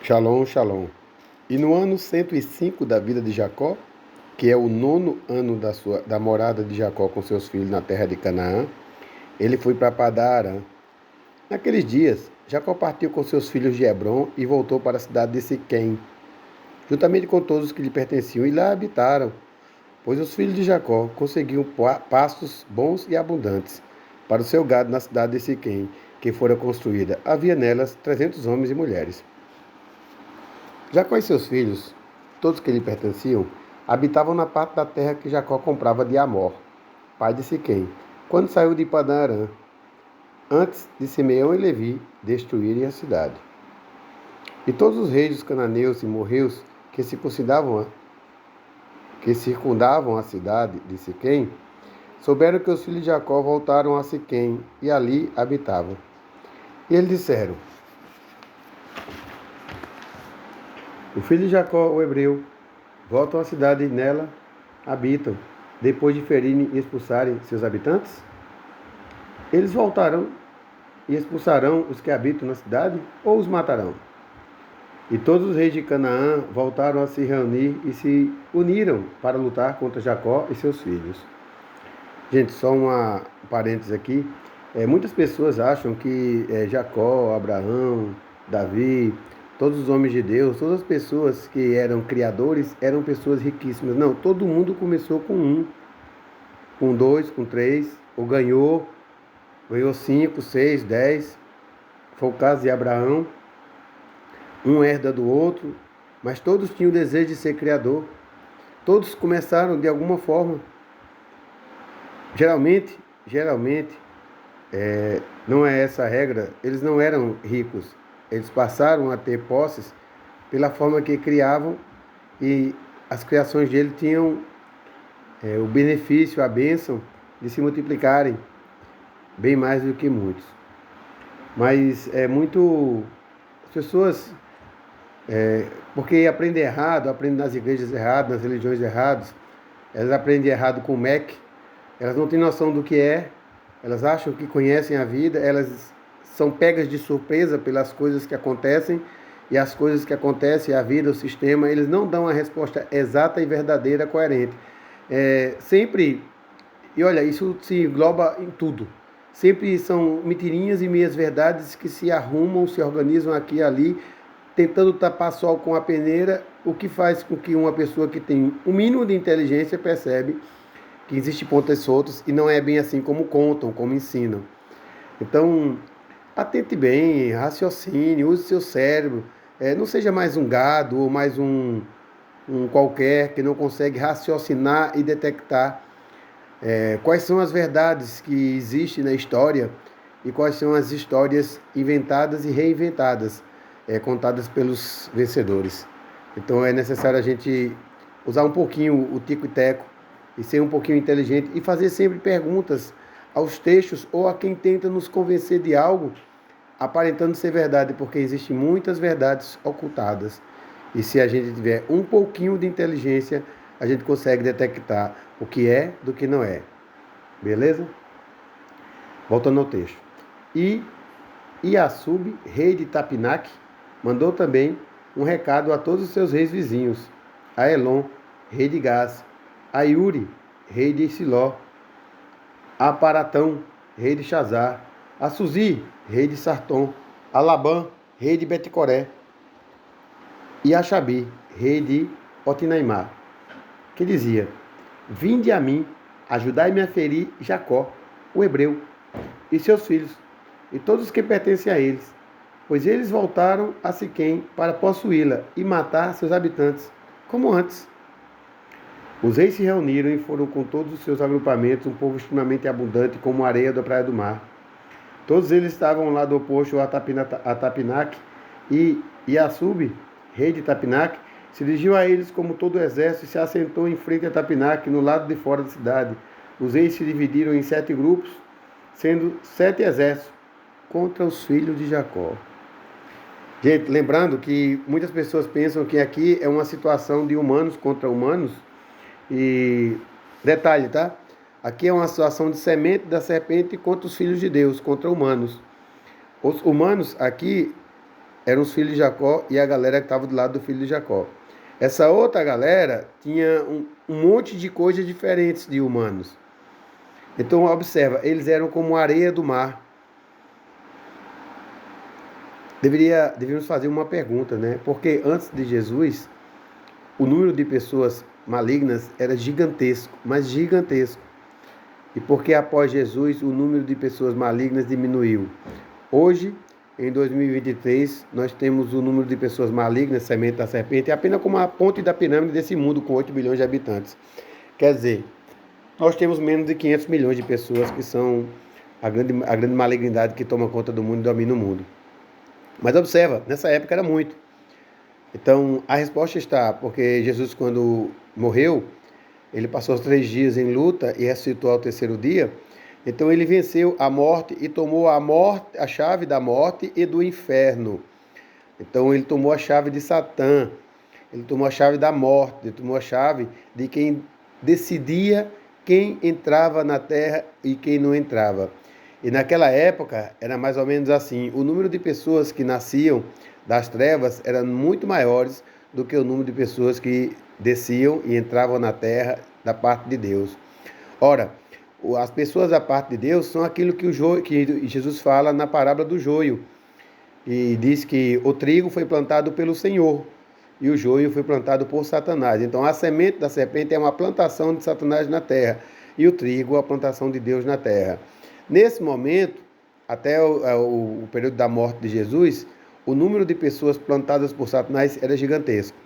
Shalom, shalom. E no ano 105 da vida de Jacó, que é o 9º ano da morada de Jacó com seus filhos na terra de Canaã, ele foi para Padã-Arã. Naqueles dias, Jacó partiu com seus filhos de Hebrom e voltou para a cidade de Siquém, juntamente com todos os que lhe pertenciam, e lá habitaram, pois os filhos de Jacó conseguiam pastos bons e abundantes para o seu gado na cidade de Siquém, que fora construída. Havia nelas 300 homens e mulheres. Jacó e seus filhos, todos que lhe pertenciam, habitavam na parte da terra que Jacó comprava de Amor, pai de Siquém, quando saiu de Padã-Arã, antes de Simeão e Levi destruírem a cidade. E todos os reis dos cananeus e morreus que circundavam a cidade de Siquém, souberam que os filhos de Jacó voltaram a Siquém e ali habitavam. E eles disseram: o filho de Jacó, o hebreu, voltam à cidade e nela habitam, depois de ferirem e expulsarem seus habitantes? Eles voltarão e expulsarão os que habitam na cidade, ou os matarão? E todos os reis de Canaã voltaram a se reunir e se uniram para lutar contra Jacó e seus filhos. Gente, só um parênteses aqui. Muitas pessoas acham que Jacó, Abraão, Davi, todos os homens de Deus, todas as pessoas que eram criadores, eram pessoas riquíssimas. Não, todo mundo começou com 1, com 2, com 3, ou ganhou 5, 6, 10. Foi o caso de Abraão. Um herda do outro, mas todos tinham o desejo de ser criador. Todos começaram de alguma forma. Geralmente, não é essa a regra, eles não eram ricos. Eles passaram a ter posses pela forma que criavam, e as criações dele tinham o benefício, a bênção de se multiplicarem bem mais do que muitos. Mas as pessoas, porque aprendem errado, aprendem nas igrejas erradas, nas religiões erradas, elas aprendem errado com o MEC, elas não têm noção do que é, elas acham que conhecem a vida, elas são pegas de surpresa pelas coisas que acontecem, e as coisas que acontecem, a vida, o sistema, eles não dão a resposta exata e verdadeira, coerente. Sempre, e olha, isso se engloba em tudo, sempre são mentirinhas e meias verdades que se arrumam, se organizam aqui e ali, tentando tapar sol com a peneira, o que faz com que uma pessoa que tem um mínimo de inteligência percebe que existem pontas soltas e não é bem assim como contam, como ensinam. Então, atente bem, raciocine, use seu cérebro, não seja mais um gado ou mais um qualquer que não consegue raciocinar e detectar quais são as verdades que existem na história e quais são as histórias inventadas e reinventadas, contadas pelos vencedores. Então é necessário a gente usar um pouquinho o tico e teco e ser um pouquinho inteligente e fazer sempre perguntas aos textos ou a quem tenta nos convencer de algo aparentando ser verdade, porque existem muitas verdades ocultadas. E se a gente tiver um pouquinho de inteligência, a gente consegue detectar o que é do que não é. Beleza? Voltando ao texto. E Iasub, rei de Tapinac, mandou também um recado a todos os seus reis vizinhos, a Elon, rei de Gás, a Iuri, rei de Siló, a Paratão, rei de Chazar, a Suzi, rei de Sartom, a Labã, rei de Beticoré, e a Xabi, rei de Otinaimá, que dizia: vinde a mim, ajudai-me a ferir Jacó, o hebreu, e seus filhos, e todos os que pertencem a eles, pois eles voltaram a Siquém para possuí-la e matar seus habitantes, como antes. Os reis se reuniram e foram com todos os seus agrupamentos, um povo extremamente abundante, como a areia da praia do mar. Todos eles estavam ao lado oposto a Tapinac, e Iasub, rei de Tapinac, se dirigiu a eles como todo o exército e se assentou em frente a Tapinac, no lado de fora da cidade. Os reis se dividiram em 7 grupos, sendo 7 exércitos contra os filhos de Jacó. Gente, lembrando que muitas pessoas pensam que aqui é uma situação de humanos contra humanos. E detalhe, tá? Aqui é uma situação de semente da serpente contra os filhos de Deus, contra humanos. Os humanos aqui eram os filhos de Jacó e a galera que estava do lado do filho de Jacó. Essa outra galera tinha um monte de coisas diferentes de humanos. Então, observa, eles eram como a areia do mar. Deveríamos fazer uma pergunta, né? Porque antes de Jesus, o número de pessoas malignas era gigantesco, mas gigantesco. E porque após Jesus, o número de pessoas malignas diminuiu. Hoje, em 2023, nós temos o número de pessoas malignas, semente da serpente, apenas como a ponte da pirâmide desse mundo com 8 bilhões de habitantes. Quer dizer, nós temos menos de 500 milhões de pessoas que são a grande malignidade que toma conta do mundo e domina o mundo. Mas observa, nessa época era muito. Então, a resposta está, porque Jesus, quando morreu, ele passou os 3 dias em luta e ressuscitou ao terceiro dia. Então, ele venceu a morte e tomou a chave da morte e do inferno. Então, ele tomou a chave de Satã, ele tomou a chave da morte, ele tomou a chave de quem decidia quem entrava na terra e quem não entrava. E naquela época era mais ou menos assim, o número de pessoas que nasciam das trevas era muito maiores do que o número de pessoas que desciam e entravam na terra da parte de Deus. Ora, as pessoas da parte de Deus são aquilo que Jesus fala na parábola do joio. E diz que o trigo foi plantado pelo Senhor e o joio foi plantado por Satanás. Então a semente da serpente é uma plantação de Satanás na terra e o trigo é a plantação de Deus na terra. Nesse momento, até o período da morte de Jesus, o número de pessoas plantadas por Satanás era gigantesco.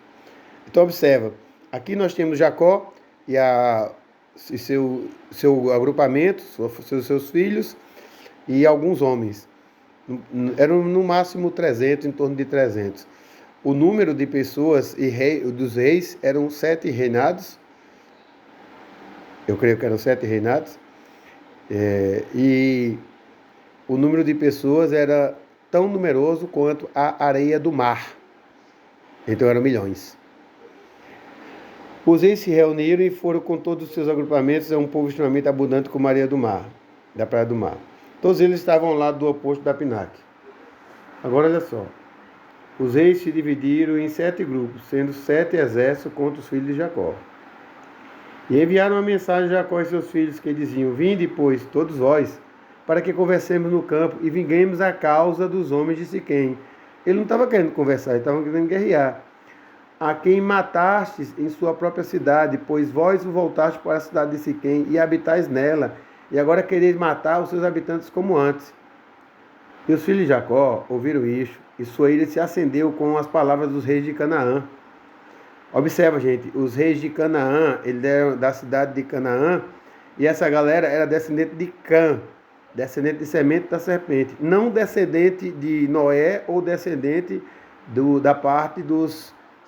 Então observa, aqui nós temos Jacó e seu agrupamento, seus filhos e alguns homens. Eram no máximo 300, em torno de 300. O número de pessoas dos reis eram 7 reinados. Eu creio que eram 7 reinados. E o número de pessoas era tão numeroso quanto a areia do mar. Então eram milhões. Os reis se reuniram e foram com todos os seus agrupamentos a um povo extremamente abundante como a areia do mar, da praia do mar. Todos eles estavam ao lado do oposto da Pinaque. Agora olha só. Os reis se dividiram em 7 grupos, sendo 7 exércitos contra os filhos de Jacó. E enviaram uma mensagem a Jacó e seus filhos, que diziam: Vinde, pois, todos vós, para que conversemos no campo e vinguemos a causa dos homens de Siquém. Ele não estava querendo conversar, ele estava querendo guerrear. A quem matastes em sua própria cidade, pois vós voltastes para a cidade de Siquém e habitais nela, e agora quereis matar os seus habitantes como antes. E os filhos de Jacó ouviram isto, e sua ira se acendeu com as palavras dos reis de Canaã. Observa, gente, os reis de Canaã, eles eram da cidade de Canaã, e essa galera era descendente de Cã, descendente de semente da serpente, não descendente de Noé ou descendente da parte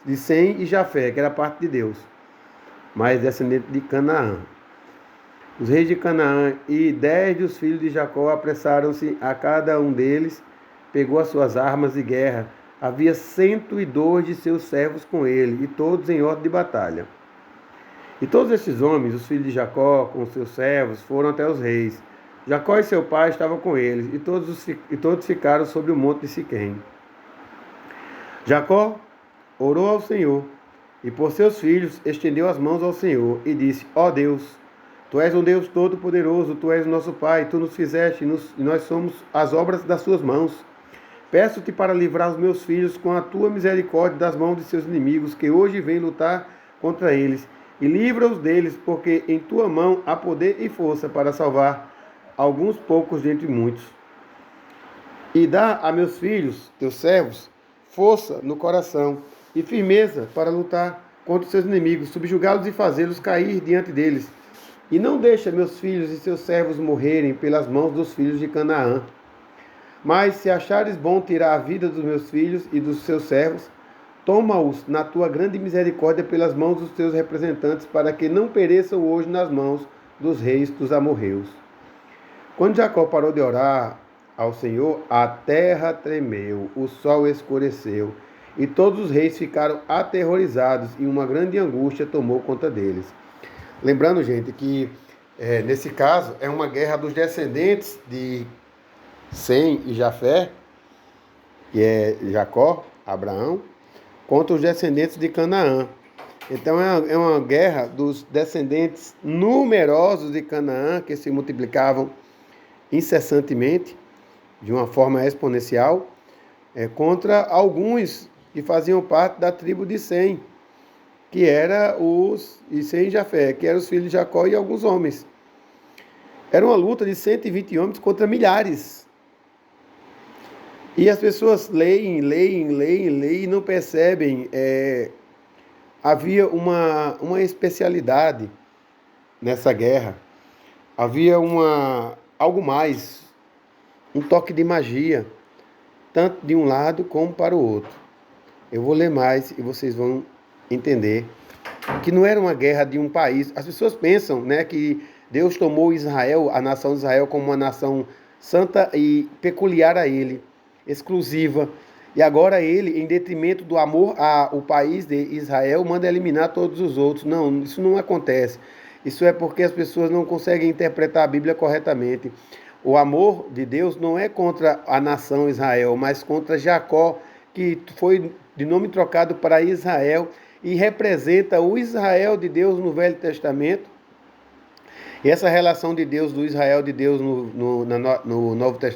de Sem e Jafé, que era a parte de Deus, mas descendente de Canaã. Os reis de Canaã e 10 dos filhos de Jacó apressaram-se, a cada um deles pegou as suas armas de guerra. Havia 102 de seus servos com ele, e todos em ordem de batalha. E todos estes homens, os filhos de Jacó, com seus servos, foram até os reis. Jacó e seu pai estavam com eles, e todos ficaram sobre o monte de Siquém. Jacó orou ao Senhor, e por seus filhos estendeu as mãos ao Senhor, e disse: Ó Deus, Tu és um Deus todo-poderoso, Tu és o nosso Pai, Tu nos fizeste, e nós somos as obras das Suas mãos. Peço-te para livrar os meus filhos com a Tua misericórdia das mãos de seus inimigos, que hoje vêm lutar contra eles, e livra-os deles, porque em Tua mão há poder e força para salvar alguns poucos dentre muitos. E dá a meus filhos, Teus servos, força no coração e firmeza para lutar contra os seus inimigos, subjugá-los e fazê-los cair diante deles. E não deixa meus filhos e seus servos morrerem pelas mãos dos filhos de Canaã. Mas se achares bom tirar a vida dos meus filhos e dos seus servos, toma-os na tua grande misericórdia pelas mãos dos teus representantes, para que não pereçam hoje nas mãos dos reis dos amorreus. Quando Jacó parou de orar ao Senhor, a terra tremeu, o sol escureceu, e todos os reis ficaram aterrorizados, e uma grande angústia tomou conta deles. Lembrando, gente, que nesse caso é uma guerra dos descendentes de Sem e Jafé, que é Jacó, Abraão, contra os descendentes de Canaã. Então é uma guerra dos descendentes numerosos de Canaã, que se multiplicavam incessantemente, de uma forma exponencial, contra alguns que faziam parte da tribo de Sem, que era e Sem e Jafé, que eram os filhos de Jacó e alguns homens. Era uma luta de 120 homens contra milhares. E as pessoas leem e não percebem. Havia uma especialidade nessa guerra. Havia algo mais, um toque de magia, tanto de um lado como para o outro. Eu vou ler mais e vocês vão entender que não era uma guerra de um país. As pessoas pensam, né, que Deus tomou Israel, a nação de Israel, como uma nação santa e peculiar a ele, exclusiva. E agora ele, em detrimento do amor ao país de Israel, manda eliminar todos os outros. Não, isso não acontece. Isso é porque as pessoas não conseguem interpretar a Bíblia corretamente. O amor de Deus não é contra a nação Israel, mas contra Jacó, que foi de nome trocado para Israel e representa o Israel de Deus no Velho Testamento. E essa relação de Deus, do Israel de Deus no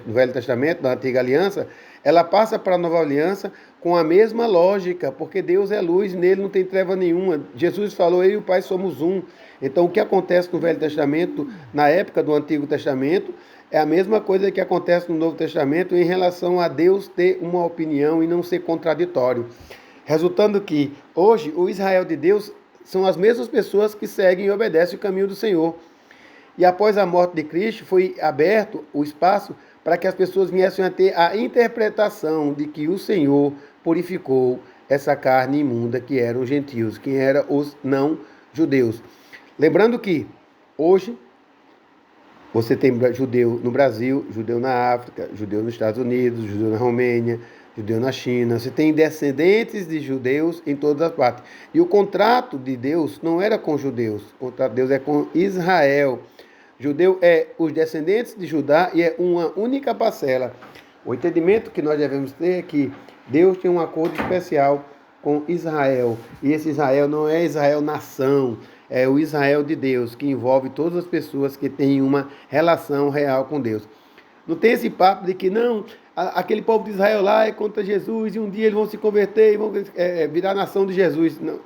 Velho Testamento, na Antiga Aliança, ela passa para a Nova Aliança com a mesma lógica, porque Deus é luz, nele não tem treva nenhuma. Jesus falou, eu e o Pai somos um. Então, o que acontece no Velho Testamento, na época do Antigo Testamento, é a mesma coisa que acontece no Novo Testamento em relação a Deus ter uma opinião e não ser contraditório. Resultando que, hoje, o Israel de Deus são as mesmas pessoas que seguem e obedecem o caminho do Senhor. E após a morte de Cristo, foi aberto o espaço para que as pessoas viessem a ter a interpretação de que o Senhor purificou essa carne imunda que eram os gentios, que eram os não-judeus. Lembrando que hoje você tem judeu no Brasil, judeu na África, judeu nos Estados Unidos, judeu na Romênia, judeu na China. Você tem descendentes de judeus em todas as partes. E o contrato de Deus não era com judeus, o contrato de Deus é com Israel. Judeu é os descendentes de Judá e é uma única parcela. O entendimento que nós devemos ter é que Deus tem um acordo especial com Israel. E esse Israel não é Israel nação, é o Israel de Deus, que envolve todas as pessoas que têm uma relação real com Deus. Não tem esse papo de que não, aquele povo de Israel lá é contra Jesus e um dia eles vão se converter e vão virar nação de Jesus. Não.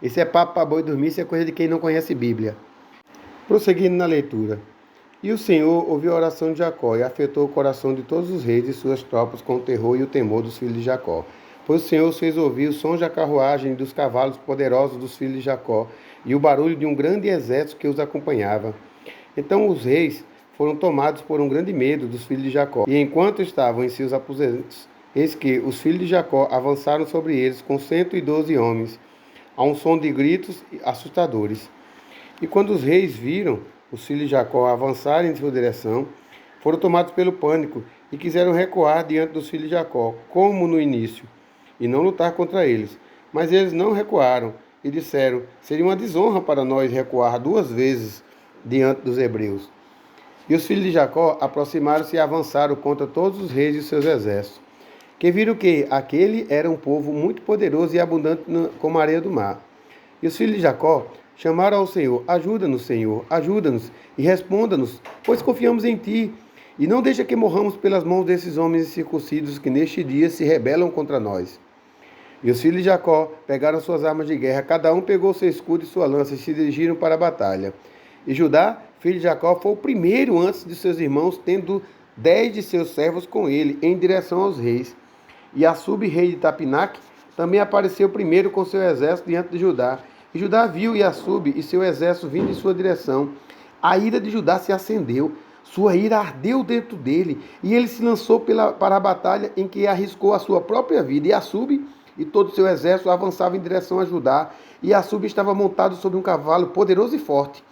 Esse é papo para boi dormir, isso é coisa de quem não conhece Bíblia. Prosseguindo na leitura. E o Senhor ouviu a oração de Jacó e afetou o coração de todos os reis e suas tropas com o terror e o temor dos filhos de Jacó. Pois o Senhor os fez ouvir o som da carruagem e dos cavalos poderosos dos filhos de Jacó e o barulho de um grande exército que os acompanhava. Então os reis foram tomados por um grande medo dos filhos de Jacó. E enquanto estavam em seus aposentos, eis que os filhos de Jacó avançaram sobre eles com 112 homens, a um som de gritos assustadores. E quando os reis viram os filhos de Jacó avançarem em sua direção, foram tomados pelo pânico e quiseram recuar diante dos filhos de Jacó, como no início, e não lutar contra eles. Mas eles não recuaram e disseram, seria uma desonra para nós recuar 2 vezes diante dos hebreus. E os filhos de Jacó aproximaram-se e avançaram contra todos os reis e seus exércitos, que viram que aquele era um povo muito poderoso e abundante como a areia do mar. E os filhos de Jacó chamaram ao Senhor, Senhor, ajuda-nos e responda-nos, pois confiamos em Ti, e não deixa que morramos pelas mãos desses homens incircuncisos que neste dia se rebelam contra nós. E os filhos de Jacó pegaram suas armas de guerra, cada um pegou seu escudo e sua lança e se dirigiram para a batalha. E Judá, filho de Jacó, foi o primeiro antes de seus irmãos, tendo 10 de seus servos com ele, em direção aos reis. E Assub, rei de Tapinac, também apareceu primeiro com seu exército diante de Judá. E Judá viu Assub e seu exército vindo em sua direção. A ira de Judá se acendeu, sua ira ardeu dentro dele, e ele se lançou para a batalha em que arriscou a sua própria vida. E Assub e todo o seu exército avançava em direção a Judá, e Assub estava montado sobre um cavalo poderoso e forte.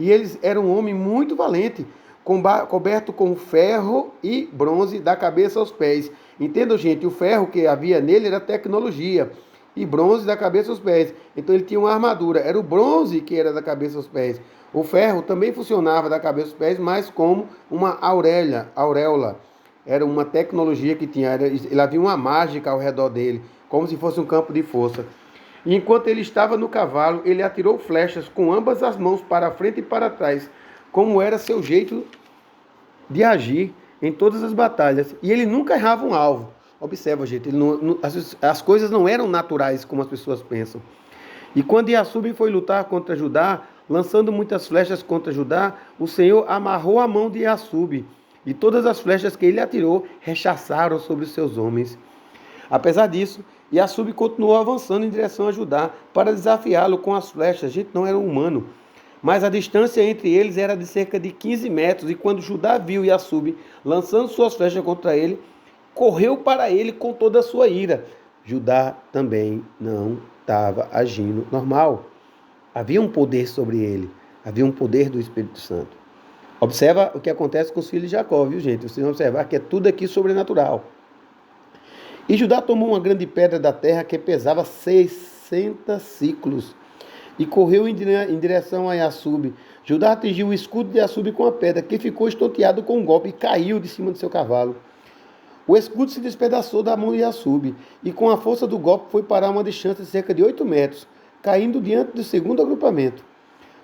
E eles eram um homem muito valente, coberto com ferro e bronze da cabeça aos pés. Entendam, gente, o ferro que havia nele era tecnologia, e bronze da cabeça aos pés. Então ele tinha uma armadura, era o bronze que era da cabeça aos pés. O ferro também funcionava da cabeça aos pés, mas como uma auréola. era uma tecnologia que tinha, ele havia uma mágica ao redor dele, como se fosse um campo de força. E enquanto ele estava no cavalo, ele atirou flechas com ambas as mãos para frente e para trás, como era seu jeito de agir em todas as batalhas. E ele nunca errava um alvo. Observa, gente, as coisas não eram naturais como as pessoas pensam. E quando Iasube foi lutar contra Judá, lançando muitas flechas contra Judá, o Senhor amarrou a mão de Iasube, e todas as flechas que ele atirou rechaçaram sobre os seus homens. Apesar disso, Iasube continuou avançando em direção a Judá para desafiá-lo com as flechas. Gente, não era humano. Mas a distância entre eles era de cerca de 15 metros, e quando Judá viu Iasube lançando suas flechas contra ele, correu para ele com toda a sua ira. Judá também não estava agindo normal. Havia um poder sobre ele. Havia um poder do Espírito Santo. Observa o que acontece com os filhos de Jacó, viu, gente? Vocês vão observar que é tudo aqui sobrenatural. E Judá tomou uma grande pedra da terra que pesava 60 ciclos e correu em direção a Iasube. Judá atingiu o escudo de Iasube com a pedra, que ficou estonteado com um golpe e caiu de cima do seu cavalo. O escudo se despedaçou da mão de Iasube, e com a força do golpe foi parar a uma distância de cerca de 8 metros, caindo diante do segundo agrupamento.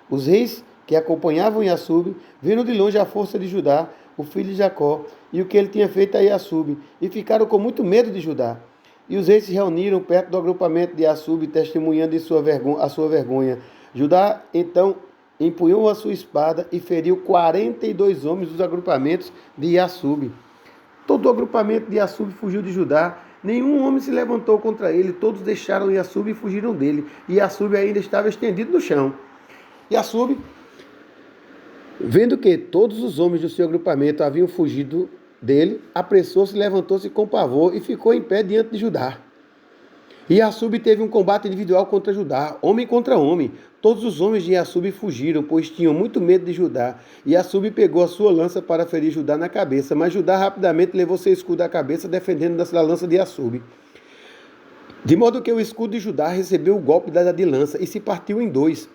Os reis que acompanhavam Iasube viram de longe a força de Judá, o filho de Jacó, e o que ele tinha feito a Iasube, e ficaram com muito medo de Judá. E os reis se reuniram perto do agrupamento de Iasube, testemunhando a sua vergonha. Judá, então, empunhou a sua espada e feriu 42 homens dos agrupamentos de Iasube. Todo o agrupamento de Iasube fugiu de Judá. Nenhum homem se levantou contra ele. Todos deixaram Iasube e fugiram dele. E Iasube ainda estava estendido no chão. Iasube, vendo que todos os homens do seu agrupamento haviam fugido dele, apressou-se, levantou-se com pavor e ficou em pé diante de Judá. E Iasube teve um combate individual contra Judá, homem contra homem. Todos os homens de Iasube fugiram, pois tinham muito medo de Judá. E Iasube pegou a sua lança para ferir Judá na cabeça, mas Judá rapidamente levou seu escudo à cabeça, defendendo da lança de Iasube. De modo que o escudo de Judá recebeu o golpe de lança e se partiu em dois.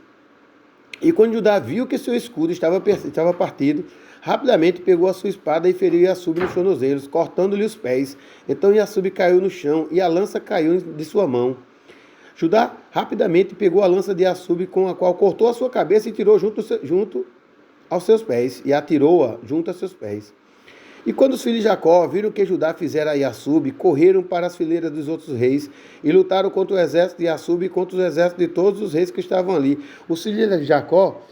E quando Judá viu que seu escudo estava partido, rapidamente pegou a sua espada e feriu Iasube nos tornozelos, cortando-lhe os pés. Então Iasube caiu no chão e a lança caiu de sua mão. Judá rapidamente pegou a lança de Iasube, com a qual cortou a sua cabeça e tirou junto aos seus pés, e atirou-a junto aos seus pés. E quando os filhos de Jacó viram o que Judá fizera a Iasube, correram para as fileiras dos outros reis e lutaram contra o exército de Iasube e contra os exércitos de todos os reis que estavam ali. Os filhos de Jacó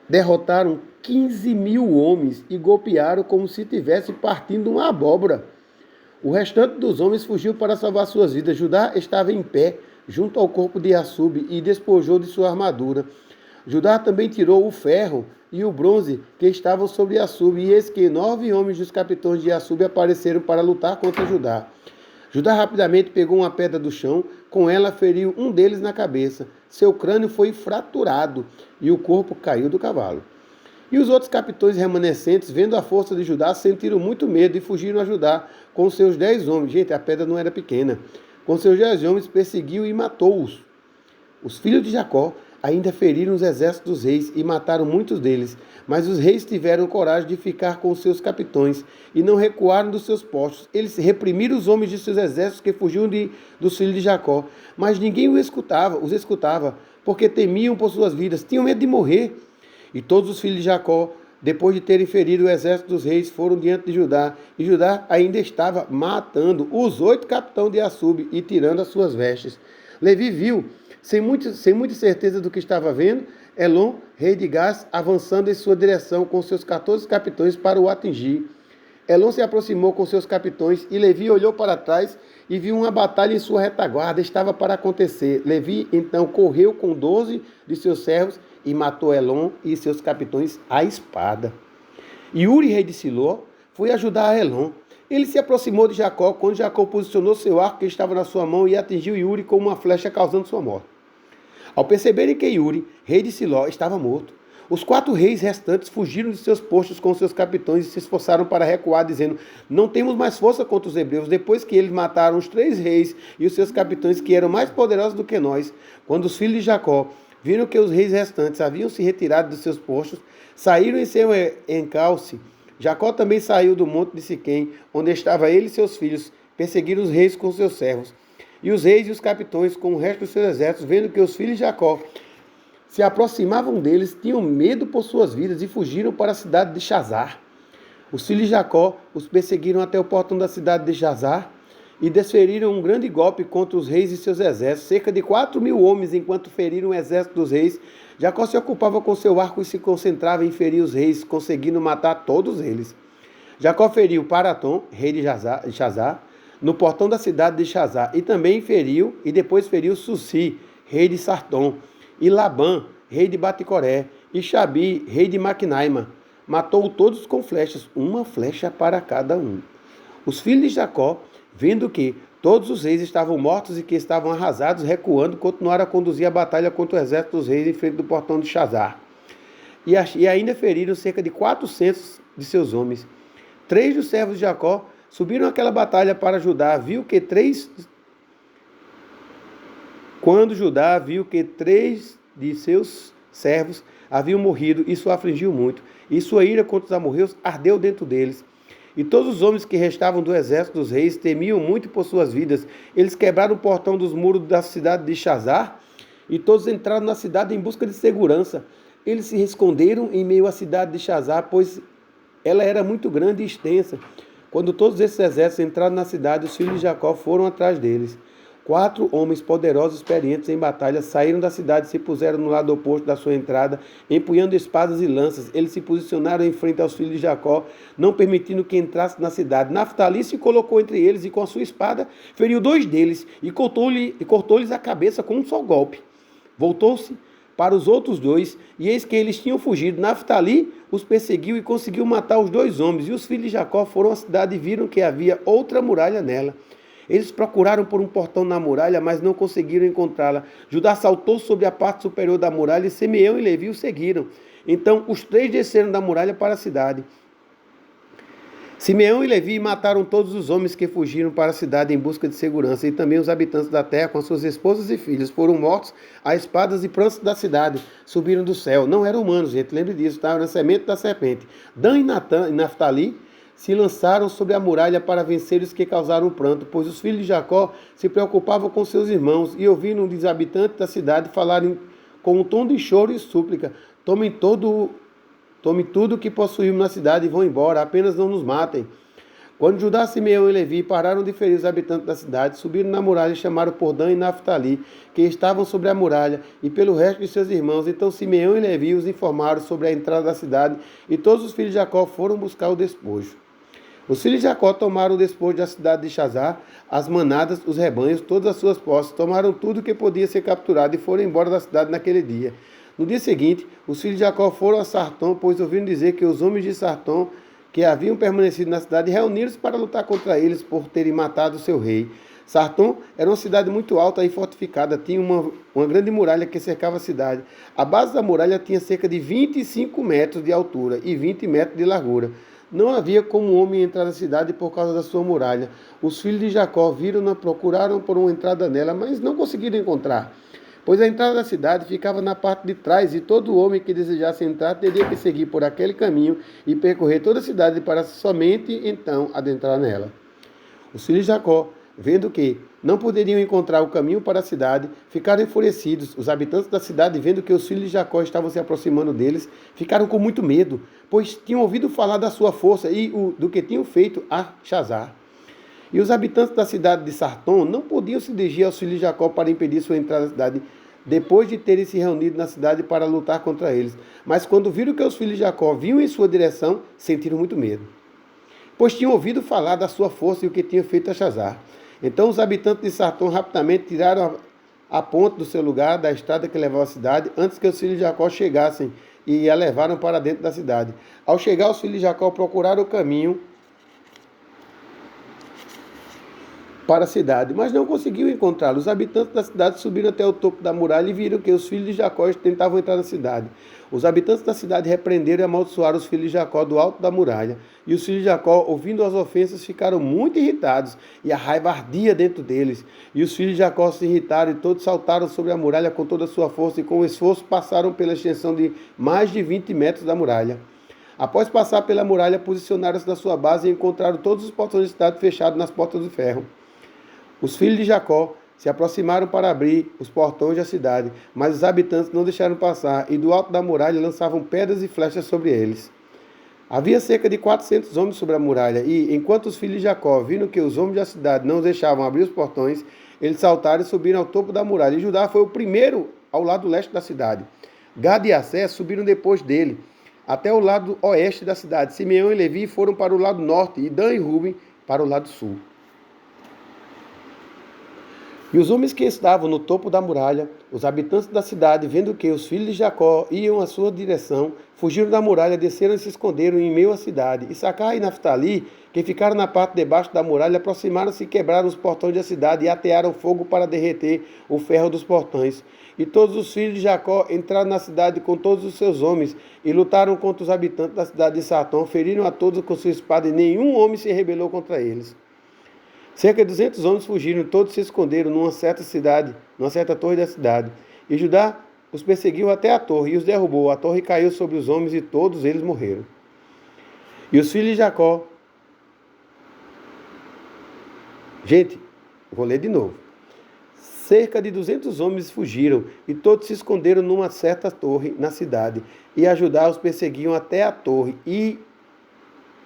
derrotaram 15.000 homens e golpearam como se estivesse partindo uma abóbora. O restante dos homens fugiu para salvar suas vidas. Judá estava em pé junto ao corpo de Iasube e despojou de sua armadura. Judá também tirou o ferro e o bronze que estavam sobre Iasube, e eis que 9 homens dos capitães de Iasube apareceram para lutar contra Judá. Judá rapidamente pegou uma pedra do chão, com ela feriu um deles na cabeça. Seu crânio foi fraturado e o corpo caiu do cavalo. E os outros capitães remanescentes, vendo a força de Judá, sentiram muito medo e fugiram a Judá com seus 10 homens. Gente, a pedra não era pequena. Com seus 10 homens perseguiu e matou-os. Os filhos de Jacó ainda feriram os exércitos dos reis e mataram muitos deles. Mas os reis tiveram coragem de ficar com os seus capitães e não recuaram dos seus postos. Eles reprimiram os homens de seus exércitos que fugiam dos filhos de Jacó. Mas ninguém os escutava, porque temiam por suas vidas, tinham medo de morrer. E todos os filhos de Jacó, depois de terem ferido o exército dos reis, foram diante de Judá. E Judá ainda estava matando os 8 capitães de Iasube e tirando as suas vestes. Levi viu, sem muita certeza do que estava vendo, Elon, rei de Gás, avançando em sua direção com seus 14 capitães para o atingir. Elon se aproximou com seus capitães e Levi olhou para trás e viu uma batalha em sua retaguarda, estava para acontecer. Levi então correu com 12 de seus servos e matou Elon e seus capitães à espada. E Uri, rei de Siló, foi ajudar a Elon. Ele se aproximou de Jacó quando Jacó posicionou seu arco que estava na sua mão e atingiu Uri com uma flecha, causando sua morte. Ao perceberem que Uri, rei de Siló, estava morto, os 4 reis restantes fugiram de seus postos com seus capitães e se esforçaram para recuar, dizendo: não temos mais força contra os hebreus, depois que eles mataram os 3 reis e os seus capitães, que eram mais poderosos do que nós. Quando os filhos de Jacó viram que os reis restantes haviam se retirado de seus postos, saíram em seu encalce Jacó também saiu do monte de Siquém, onde estava ele e seus filhos, perseguiram os reis com seus servos. E os reis e os capitões, com o resto dos seus exércitos, vendo que os filhos de Jacó se aproximavam deles, tinham medo por suas vidas e fugiram para a cidade de Chazar. Os filhos de Jacó os perseguiram até o portão da cidade de Chazar e desferiram um grande golpe contra os reis e seus exércitos, cerca de 4.000 homens, enquanto feriram o exército dos reis. Jacó se ocupava com seu arco e se concentrava em ferir os reis, conseguindo matar todos eles. Jacó feriu Paratom, rei de Chazar, no portão da cidade de Chazar, e também feriu, e depois feriu Sussi, rei de Sartom, e Labã, rei de Baticoré, e Xabi, rei de Maquinaima. Matou todos com flechas, uma flecha para cada um. Os filhos de Jacó, vendo que todos os reis estavam mortos e que estavam arrasados, recuando, continuaram a conduzir a batalha contra o exército dos reis em frente do portão de Chazar. E ainda feriram cerca de 400 de seus homens. 3 dos servos de Jacó subiram àquela batalha para Judá. Quando Judá viu que 3 de seus servos haviam morrido, isso o afligiu muito. E sua ira contra os amorreus ardeu dentro deles. E todos os homens que restavam do exército dos reis temiam muito por suas vidas. Eles quebraram o portão dos muros da cidade de Chazar, e todos entraram na cidade em busca de segurança. Eles se esconderam em meio à cidade de Chazar, pois ela era muito grande e extensa. Quando todos esses exércitos entraram na cidade, os filhos de Jacó foram atrás deles. 4 homens poderosos, experientes em batalha, saíram da cidade e se puseram no lado oposto da sua entrada, empunhando espadas e lanças. Eles se posicionaram em frente aos filhos de Jacó, não permitindo que entrassem na cidade. Naftali se colocou entre eles e com a sua espada feriu 2 deles e cortou-lhes a cabeça com um só golpe. Voltou-se para os outros 2, e eis que eles tinham fugido. Naftali os perseguiu e conseguiu matar os 2 homens. E os filhos de Jacó foram à cidade e viram que havia outra muralha nela. Eles procuraram por um portão na muralha, mas não conseguiram encontrá-la. Judá saltou sobre a parte superior da muralha e Simeão e Levi o seguiram. Então os 3 desceram da muralha para a cidade. Simeão e Levi mataram todos os homens que fugiram para a cidade em busca de segurança, e também os habitantes da terra com suas esposas e filhos foram mortos a espadas e prantos da cidade, subiram do céu. Não eram humanos, gente, lembre disso, tá? Era a semente da serpente. Dan e Natã e Naftali se lançaram sobre a muralha para vencer os que causaram pranto, pois os filhos de Jacó se preocupavam com seus irmãos, e ouviram os habitantes da cidade falarem com um tom de choro e súplica: Tome tudo o que possuímos na cidade e vão embora, apenas não nos matem. Quando Judá, Simeão e Levi pararam de ferir os habitantes da cidade, subiram na muralha e chamaram por Dan e Naftali, que estavam sobre a muralha, e pelo resto de seus irmãos. Então Simeão e Levi os informaram sobre a entrada da cidade, e todos os filhos de Jacó foram buscar o despojo. Os filhos de Jacó tomaram o despojo da cidade de Chazar, as manadas, os rebanhos, todas as suas posses, tomaram tudo que podia ser capturado e foram embora da cidade naquele dia. No dia seguinte, os filhos de Jacó foram a Sartom, pois ouviram dizer que os homens de Sartom, que haviam permanecido na cidade, reuniram-se para lutar contra eles por terem matado seu rei. Sartom era uma cidade muito alta e fortificada, tinha uma grande muralha que cercava a cidade. A base da muralha tinha cerca de 25 metros de altura e 20 metros de largura. Não havia como um homem entrar na cidade por causa da sua muralha. Os filhos de Jacó viram-na, procuraram por uma entrada nela, mas não conseguiram encontrar, pois a entrada da cidade ficava na parte de trás, e todo homem que desejasse entrar teria que seguir por aquele caminho e percorrer toda a cidade para somente então adentrar nela. Os filhos de Jacó, vendo que não poderiam encontrar o caminho para a cidade, ficaram enfurecidos. Os habitantes da cidade, vendo que os filhos de Jacó estavam se aproximando deles, ficaram com muito medo, pois tinham ouvido falar da sua força e do que tinham feito a Chazar. E os habitantes da cidade de Sartom não podiam se dirigir aos filhos de Jacó para impedir sua entrada na cidade, depois de terem se reunido na cidade para lutar contra eles. Mas quando viram que os filhos de Jacó vinham em sua direção, sentiram muito medo, pois tinham ouvido falar da sua força e o que tinha feito a Chazar. Então os habitantes de Sartom rapidamente tiraram a ponte do seu lugar, da estrada que levava à cidade, antes que os filhos de Jacó chegassem, e a levaram para dentro da cidade. Ao chegar, os filhos de Jacó procuraram o caminho para a cidade, mas não conseguiu encontrá-lo. Os habitantes da cidade subiram até o topo da muralha e viram que os filhos de Jacó tentavam entrar na cidade. Os habitantes da cidade repreenderam e amaldiçoaram os filhos de Jacó do alto da muralha. E os filhos de Jacó, ouvindo as ofensas, ficaram muito irritados, e a raiva ardia dentro deles. E os filhos de Jacó se irritaram, e todos saltaram sobre a muralha com toda a sua força, e com esforço passaram pela extensão de mais de 20 metros da muralha. Após passar pela muralha, posicionaram-se na sua base e encontraram todos os portões da cidade fechados nas portas de ferro. Os filhos de Jacó se aproximaram para abrir os portões da cidade, mas os habitantes não deixaram passar e do alto da muralha lançavam pedras e flechas sobre eles. Havia cerca de 400 homens sobre a muralha e, enquanto os filhos de Jacó viram que os homens da cidade não deixavam abrir os portões, eles saltaram e subiram ao topo da muralha. E Judá foi o primeiro ao lado leste da cidade. Gad e Assé subiram depois dele, até o lado oeste da cidade. Simeão e Levi foram para o lado norte e Dan e Ruben para o lado sul. E os homens que estavam no topo da muralha, os habitantes da cidade, vendo que os filhos de Jacó iam à sua direção, fugiram da muralha, desceram e se esconderam em meio à cidade. Issacar e Naftali, que ficaram na parte debaixo da muralha, aproximaram-se e quebraram os portões da cidade e atearam fogo para derreter o ferro dos portões. E todos os filhos de Jacó entraram na cidade com todos os seus homens e lutaram contra os habitantes da cidade de Sartom, feriram a todos com sua espada e nenhum homem se rebelou contra eles. Cerca de 200 homens fugiram e todos se esconderam numa certa torre da cidade. E Judá os perseguiu até a torre e os derrubou. A torre caiu sobre os homens e todos eles morreram. E os filhos de Jacó... Gente, vou ler de novo. Cerca de 200 homens fugiram e todos se esconderam numa certa torre na cidade. E a Judá os perseguiam até a torre e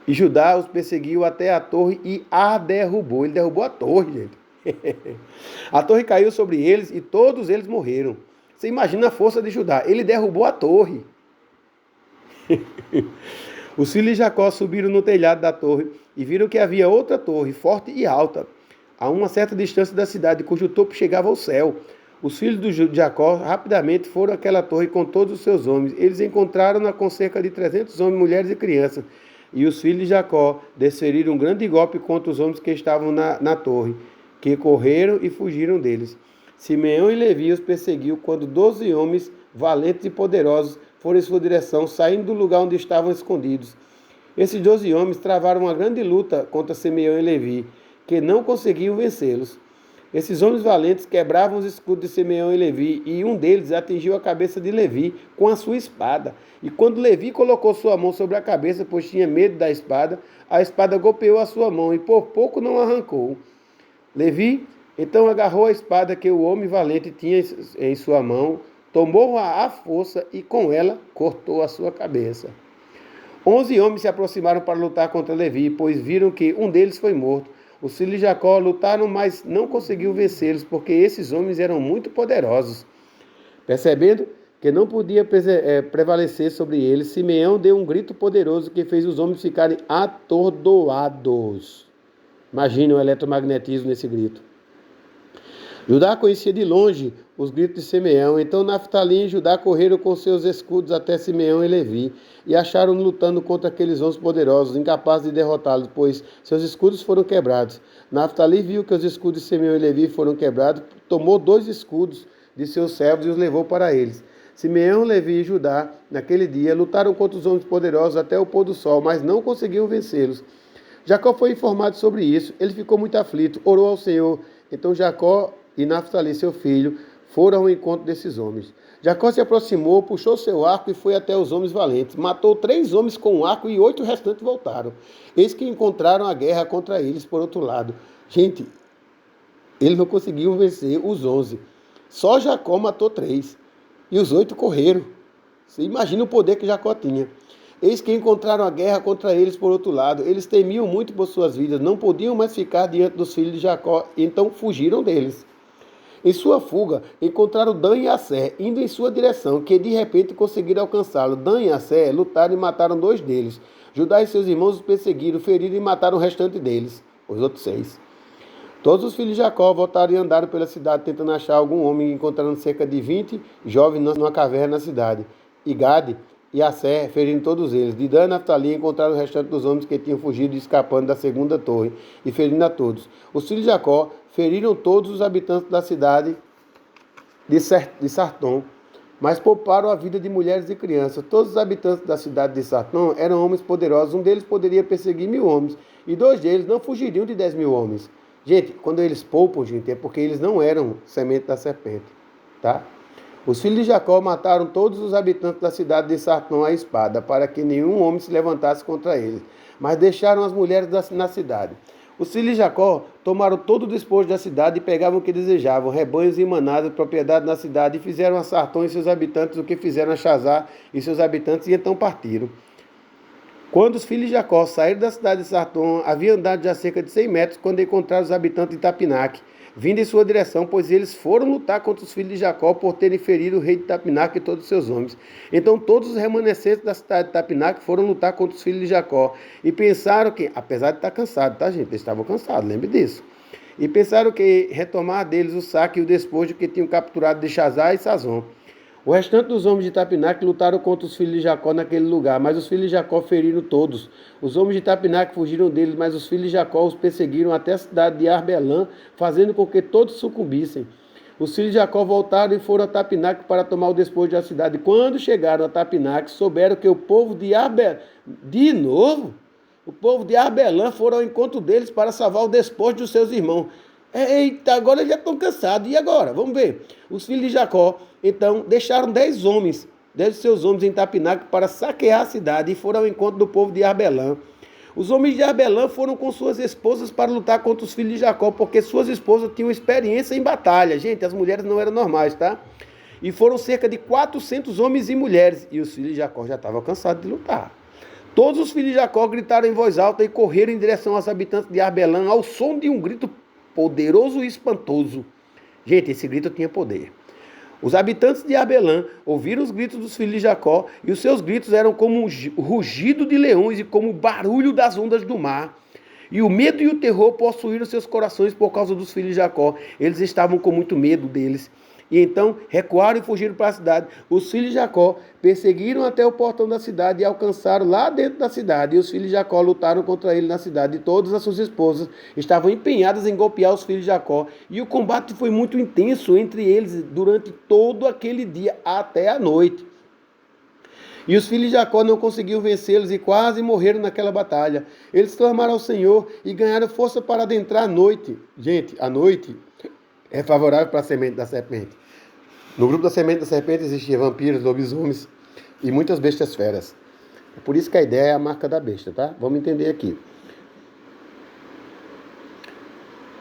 Judá os perseguiu até a torre e a derrubou. Ele derrubou a torre, gente. A torre caiu sobre eles e todos eles morreram. Você imagina a força de Judá. Ele derrubou a torre. Os filhos de Jacó subiram no telhado da torre e viram que havia outra torre, forte e alta, a uma certa distância da cidade, cujo topo chegava ao céu. Os filhos de Jacó rapidamente foram àquela torre com todos os seus homens. Eles encontraram-na com cerca de 300 homens, mulheres e crianças. E os filhos de Jacó desferiram um grande golpe contra os homens que estavam na torre, que correram e fugiram deles. Simeão e Levi os perseguiu quando 12 homens valentes e poderosos foram em sua direção, saindo do lugar onde estavam escondidos. Esses 12 homens travaram uma grande luta contra Simeão e Levi, que não conseguiam vencê-los. Esses homens valentes quebravam os escudos de Simeão e Levi, e um deles atingiu a cabeça de Levi com a sua espada. E quando Levi colocou sua mão sobre a cabeça, pois tinha medo da espada, a espada golpeou a sua mão, e por pouco não arrancou. Levi então agarrou a espada que o homem valente tinha em sua mão, tomou-a à força e com ela cortou a sua cabeça. 11 homens se aproximaram para lutar contra Levi, pois viram que um deles foi morto. Os filhos de Jacó lutaram, mas não conseguiu vencê-los, porque esses homens eram muito poderosos. Percebendo que não podia prevalecer sobre eles, Simeão deu um grito poderoso que fez os homens ficarem atordoados. Imagine o eletromagnetismo nesse grito. Judá conhecia de longe os gritos de Simeão, então Naftali e Judá correram com seus escudos até Simeão e Levi, e acharam-no lutando contra aqueles homens poderosos, incapazes de derrotá-los, pois seus escudos foram quebrados. Naftali viu que os escudos de Simeão e Levi foram quebrados, tomou 2 escudos de seus servos e os levou para eles. Simeão, Levi e Judá, naquele dia, lutaram contra os homens poderosos até o pôr do sol, mas não conseguiam vencê-los. Jacó foi informado sobre isso, ele ficou muito aflito, orou ao Senhor. Então Jacó e Naftali, seu filho, foram ao encontro desses homens. Jacó se aproximou, puxou seu arco e foi até os homens valentes. Matou 3 homens com um arco e 8 restantes voltaram. Eis que encontraram a guerra contra eles por outro lado. Gente, eles não conseguiam vencer os 11. Só Jacó matou 3. E os 8 correram. Você imagina o poder que Jacó tinha. Eis que encontraram a guerra contra eles por outro lado. Eles temiam muito por suas vidas, não podiam mais ficar diante dos filhos de Jacó, então fugiram deles. Em sua fuga, encontraram Dan e Assé, indo em sua direção, que de repente conseguiram alcançá-lo. Dan e Assé lutaram e mataram 2 deles. Judá e seus irmãos os perseguiram, feriram e mataram o restante deles, os outros 6. Todos os filhos de Jacó voltaram e andaram pela cidade, tentando achar algum homem, encontrando cerca de 20 jovens numa caverna na cidade. E Gad e Assé feriram todos eles. De Dan e Naftali encontraram o restante dos homens que tinham fugido e escapando da segunda torre, e ferindo a todos. Os filhos de Jacó feriram todos os habitantes da cidade de Sartom, mas pouparam a vida de mulheres e crianças. Todos os habitantes da cidade de Sartom eram homens poderosos. Um deles poderia perseguir 1000 homens, e 2 deles não fugiriam de 10.000 homens. Gente, quando eles poupam, gente, é porque eles não eram semente da serpente, tá? Os filhos de Jacó mataram todos os habitantes da cidade de Sartom à espada, para que nenhum homem se levantasse contra eles, mas deixaram as mulheres na cidade. Os filhos de Jacó tomaram todo o despojo da cidade e pegavam o que desejavam, rebanhos e manadas, propriedade na cidade, e fizeram a Sartom e seus habitantes o que fizeram a Chazá e seus habitantes, e então partiram. Quando os filhos de Jacó saíram da cidade de Sartom, havia andado já cerca de 100 metros, quando encontraram os habitantes de Tapinac, vindo em sua direção, pois eles foram lutar contra os filhos de Jacó por terem ferido o rei de Tapinac e todos os seus homens. Então todos os remanescentes da cidade de Tapinac foram lutar contra os filhos de Jacó e pensaram que, apesar de estar cansados, tá gente? Eles estavam cansados, lembre disso. E pensaram que retomar deles o saque e o despojo que tinham capturado de Chazá e Sazon. O restante dos homens de Tapinac lutaram contra os filhos de Jacó naquele lugar, mas os filhos de Jacó feriram todos. Os homens de Tapinac fugiram deles, mas os filhos de Jacó os perseguiram até a cidade de Arbelã, fazendo com que todos sucumbissem. Os filhos de Jacó voltaram e foram a Tapinac para tomar o despojo da cidade. Quando chegaram a Tapinac, souberam que o povo de Arbelã... De novo? O povo de Arbelã foram ao encontro deles para salvar o despojo dos seus irmãos. Eita, agora eles já estão cansados. E agora? Vamos ver. Os filhos de Jacó, então, deixaram 10 de seus homens em Tapinac para saquear a cidade e foram ao encontro do povo de Arbelã. Os homens de Arbelã foram com suas esposas para lutar contra os filhos de Jacó, porque suas esposas tinham experiência em batalha. Gente, as mulheres não eram normais, tá? E foram cerca de 400 homens e mulheres. E os filhos de Jacó já estavam cansados de lutar. Todos os filhos de Jacó gritaram em voz alta e correram em direção aos habitantes de Arbelã ao som de um grito poderoso e espantoso. Gente, esse grito tinha poder. Os habitantes de Arbelã ouviram os gritos dos filhos de Jacó, e os seus gritos eram como o rugido de leões e como o barulho das ondas do mar. E o medo e o terror possuíram seus corações por causa dos filhos de Jacó. Eles estavam com muito medo deles. E então recuaram e fugiram para a cidade. Os filhos de Jacó perseguiram até o portão da cidade e alcançaram lá dentro da cidade. E os filhos de Jacó lutaram contra ele na cidade. E todas as suas esposas estavam empenhadas em golpear os filhos de Jacó. E o combate foi muito intenso entre eles durante todo aquele dia até a noite. E os filhos de Jacó não conseguiam vencê-los e quase morreram naquela batalha. Eles clamaram ao Senhor e ganharam força para adentrar a noite. Gente, a noite é favorável para a semente da serpente. No grupo da semente da serpente existiam vampiros, lobisomens e muitas bestas feras. É por isso que a ideia é a marca da besta, tá? Vamos entender aqui.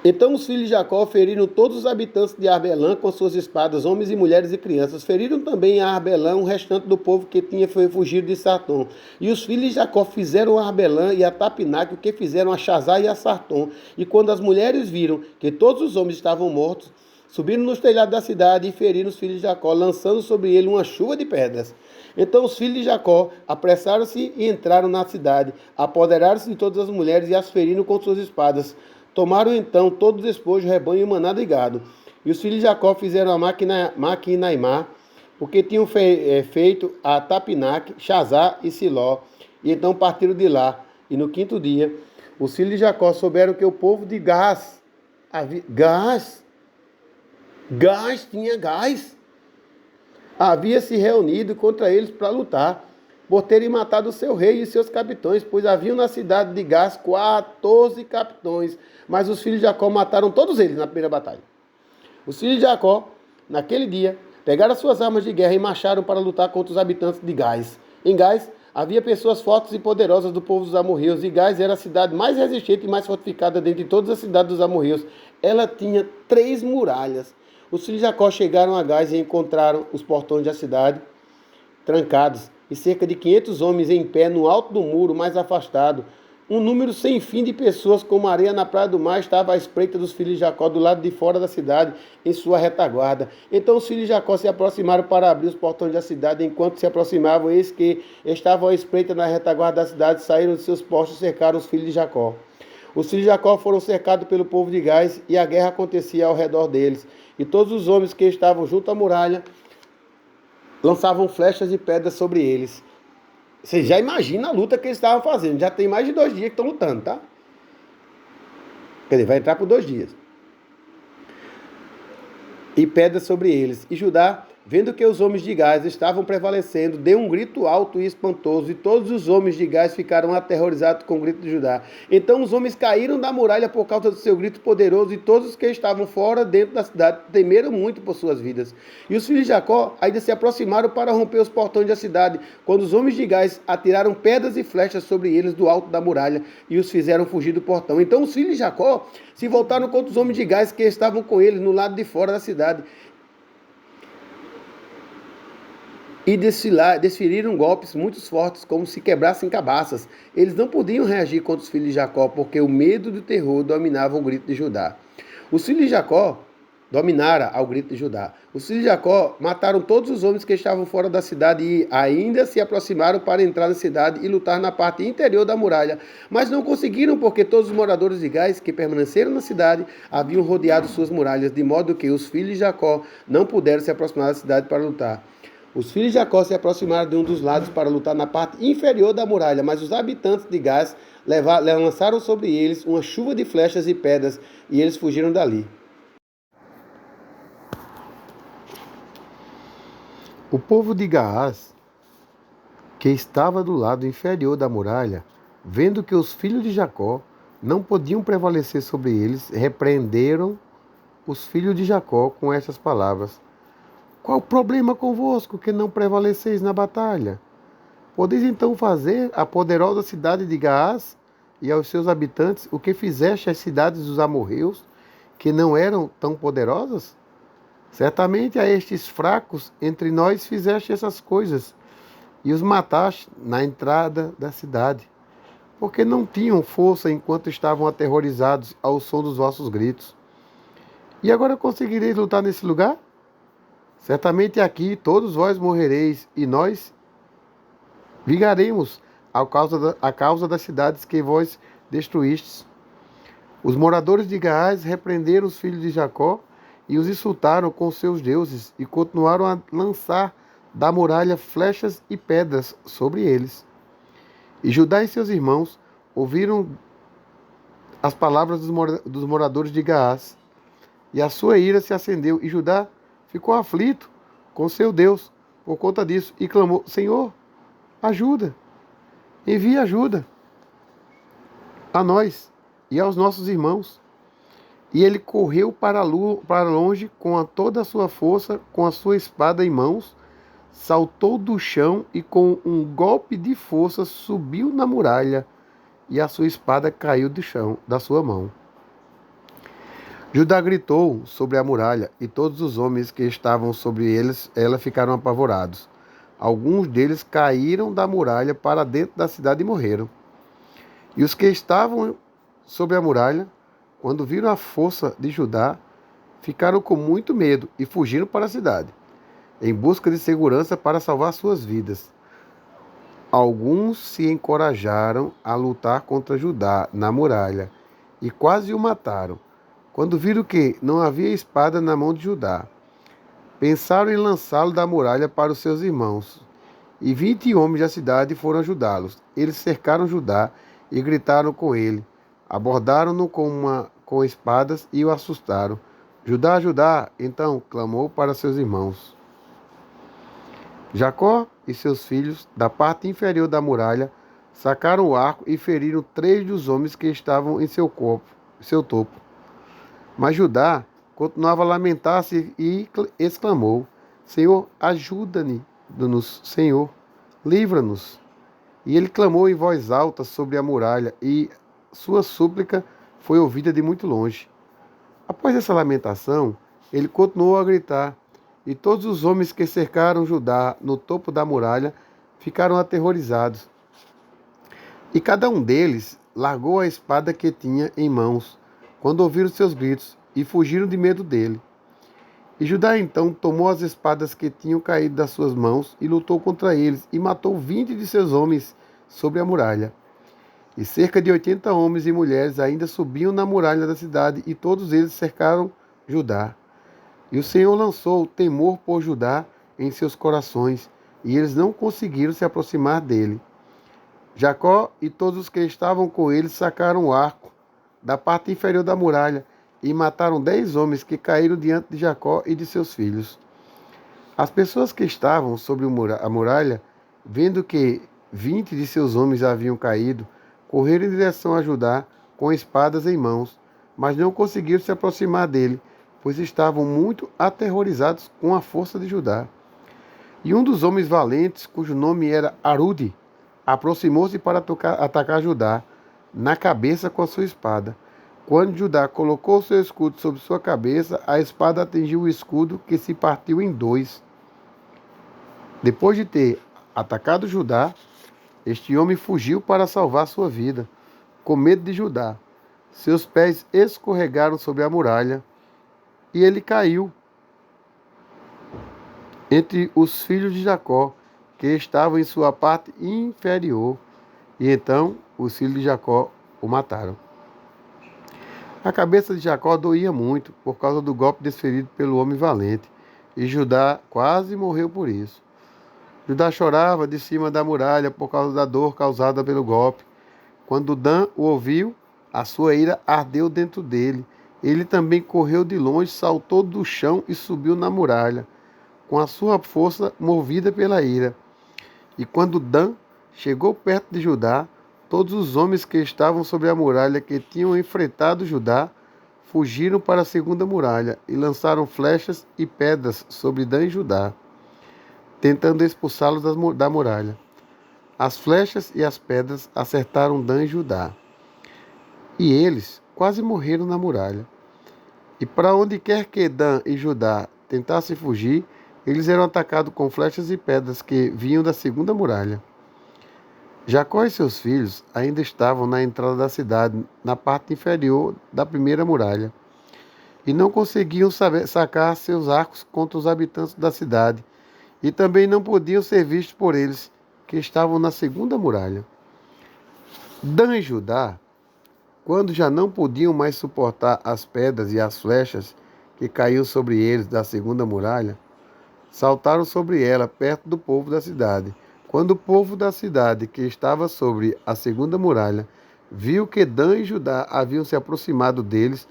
Então os filhos de Jacó feriram todos os habitantes de Arbelã com suas espadas, homens e mulheres e crianças. Feriram também a Arbelã o restante do povo que tinha fugido de Sartom. E os filhos de Jacó fizeram a Arbelã e a Tapinac o que fizeram a Chazá e a Sartom. E quando as mulheres viram que todos os homens estavam mortos, subiram nos telhados da cidade e feriram os filhos de Jacó, lançando sobre ele uma chuva de pedras. Então os filhos de Jacó apressaram-se e entraram na cidade, apoderaram-se de todas as mulheres e as feriram com suas espadas. Tomaram então todo o despojo, rebanho, manada e gado. E os filhos de Jacó fizeram a Maquinaimá, porque tinham feito a Tapinac, Chazá e Siló. E então partiram de lá. E no 5º dia, os filhos de Jacó souberam que o povo de Gás havia se reunido contra eles para lutar, por terem matado o seu rei e seus capitães, pois haviam na cidade de Gás 14 capitães, mas os filhos de Jacó mataram todos eles na primeira batalha. Os filhos de Jacó, naquele dia, pegaram suas armas de guerra e marcharam para lutar contra os habitantes de Gás. Em Gás havia pessoas fortes e poderosas do povo dos amorreus, e Gás era a cidade mais resistente e mais fortificada dentre todas as cidades dos amorreus. Ela tinha 3 muralhas. Os filhos de Jacó chegaram a Gás e encontraram os portões da cidade trancados, e cerca de 500 homens em pé no alto do muro mais afastado. Um número sem fim de pessoas como areia na praia do mar estava à espreita dos filhos de Jacó do lado de fora da cidade, em sua retaguarda. Então os filhos de Jacó se aproximaram para abrir os portões da cidade. Enquanto se aproximavam, eis que estavam à espreita na retaguarda da cidade, saíram de seus postos e cercaram os filhos de Jacó. Os filhos de Jacó foram cercados pelo povo de Gás, e a guerra acontecia ao redor deles. E todos os homens que estavam junto à muralha lançavam flechas e pedras sobre eles. Você já imagina a luta que eles estavam fazendo. Já tem mais de 2 dias que estão lutando, tá? Quer dizer, vai entrar por 2 dias. E pedras sobre eles. E Judá vendo que os homens de Gás estavam prevalecendo, deu um grito alto e espantoso, e todos os homens de Gás ficaram aterrorizados com o grito de Judá. Então os homens caíram da muralha por causa do seu grito poderoso, e todos os que estavam fora, dentro da cidade, temeram muito por suas vidas. E os filhos de Jacó ainda se aproximaram para romper os portões da cidade, quando os homens de Gás atiraram pedras e flechas sobre eles do alto da muralha, e os fizeram fugir do portão. Então os filhos de Jacó se voltaram contra os homens de Gás que estavam com eles no lado de fora da cidade, e desferiram golpes muito fortes, como se quebrassem cabaças. Eles não podiam reagir contra os filhos de Jacó, porque o medo e o terror dominavam o grito de Judá. Os filhos de Jacó dominaram ao grito de Judá. Os filhos de Jacó mataram todos os homens que estavam fora da cidade e ainda se aproximaram para entrar na cidade e lutar na parte interior da muralha. Mas não conseguiram, porque todos os moradores de Gás que permaneceram na cidade haviam rodeado suas muralhas, de modo que os filhos de Jacó não puderam se aproximar da cidade para lutar. Os filhos de Jacó se aproximaram de um dos lados para lutar na parte inferior da muralha, mas os habitantes de Gás lançaram sobre eles uma chuva de flechas e pedras, e eles fugiram dali. O povo de Gaás, que estava do lado inferior da muralha, vendo que os filhos de Jacó não podiam prevalecer sobre eles, repreenderam os filhos de Jacó com estas palavras: qual o problema convosco que não prevaleceis na batalha? Podeis então fazer à poderosa cidade de Gaás e aos seus habitantes o que fizeste às cidades dos amorreus, que não eram tão poderosas? Certamente a estes fracos entre nós fizeste essas coisas, e os mataste na entrada da cidade, porque não tinham força enquanto estavam aterrorizados ao som dos vossos gritos. E agora conseguireis lutar nesse lugar? Certamente aqui todos vós morrereis, e nós vigaremos a causa das cidades que vós destruístes. Os moradores de Gaás repreenderam os filhos de Jacó e os insultaram com seus deuses, e continuaram a lançar da muralha flechas e pedras sobre eles. E Judá e seus irmãos ouviram as palavras dos moradores de Gaás, e a sua ira se acendeu, e Judá ficou aflito com seu Deus por conta disso, e clamou: Senhor, ajuda, envia ajuda a nós e aos nossos irmãos. E ele correu para longe com toda a sua força, com a sua espada em mãos, saltou do chão e com um golpe de força subiu na muralha, e a sua espada caiu do chão da sua mão. Judá gritou sobre a muralha, e todos os homens que estavam sobre ela ficaram apavorados. Alguns deles caíram da muralha para dentro da cidade e morreram. E os que estavam sobre a muralha, quando viram a força de Judá, ficaram com muito medo e fugiram para a cidade, em busca de segurança para salvar suas vidas. Alguns se encorajaram a lutar contra Judá na muralha, e quase o mataram, quando viram que não havia espada na mão de Judá. Pensaram em lançá-lo da muralha para os seus irmãos, e 20 homens da cidade foram ajudá-los. Eles cercaram Judá e gritaram com ele, abordaram-no com espadas e o assustaram. Judá, Judá, então clamou para seus irmãos. Jacó e seus filhos, da parte inferior da muralha, sacaram o arco e feriram 3 dos homens que estavam em seu topo. Mas Judá continuava a lamentar-se e exclamou: Senhor, ajuda-nos, Senhor, livra-nos. E ele clamou em voz alta sobre a muralha, e sua súplica foi ouvida de muito longe. Após essa lamentação, ele continuou a gritar, e todos os homens que cercaram Judá no topo da muralha ficaram aterrorizados. E cada um deles largou a espada que tinha em mãos, quando ouviram seus gritos, e fugiram de medo dele. E Judá então tomou as espadas que tinham caído das suas mãos e lutou contra eles, e matou 20 de seus homens sobre a muralha. E cerca de 80 homens e mulheres ainda subiam na muralha da cidade, e todos eles cercaram Judá. E o Senhor lançou temor por Judá em seus corações, e eles não conseguiram se aproximar dele. Jacó e todos os que estavam com ele sacaram o arco da parte inferior da muralha, e mataram 10 homens que caíram diante de Jacó e de seus filhos. As pessoas que estavam sobre a muralha, vendo que 20 de seus homens haviam caído, correram em direção a Judá com espadas em mãos, mas não conseguiram se aproximar dele, pois estavam muito aterrorizados com a força de Judá. E um dos homens valentes, cujo nome era Arude, aproximou-se para atacar Judá na cabeça com a sua espada. Quando Judá colocou seu escudo sobre sua cabeça, a espada atingiu o escudo, que se partiu em dois. Depois de ter atacado Judá, este homem fugiu para salvar sua vida, com medo de Judá. Seus pés escorregaram sobre a muralha e ele caiu entre os filhos de Jacó, que estavam em sua parte inferior. E então os filhos de Jacó o mataram. A cabeça de Jacó doía muito por causa do golpe desferido pelo homem valente, e Judá quase morreu por isso. Judá chorava de cima da muralha por causa da dor causada pelo golpe. Quando Dan o ouviu, a sua ira ardeu dentro dele. Ele também correu de longe, saltou do chão e subiu na muralha, com a sua força movida pela ira. E quando Dan chegou perto de Judá, todos os homens que estavam sobre a muralha, que tinham enfrentado Judá, fugiram para a segunda muralha e lançaram flechas e pedras sobre Dan e Judá, tentando expulsá-los da muralha. As flechas e as pedras acertaram Dan e Judá, e eles quase morreram na muralha. E para onde quer que Dan e Judá tentassem fugir, eles eram atacados com flechas e pedras que vinham da segunda muralha. Jacó e seus filhos ainda estavam na entrada da cidade, na parte inferior da primeira muralha, e não conseguiam sacar seus arcos contra os habitantes da cidade, e também não podiam ser vistos por eles, que estavam na segunda muralha. Dan e Judá, quando já não podiam mais suportar as pedras e as flechas que caíam sobre eles da segunda muralha, saltaram sobre ela perto do povo da cidade. Quando o povo da cidade, que estava sobre a segunda muralha, viu que Dan e Judá haviam se aproximado deles,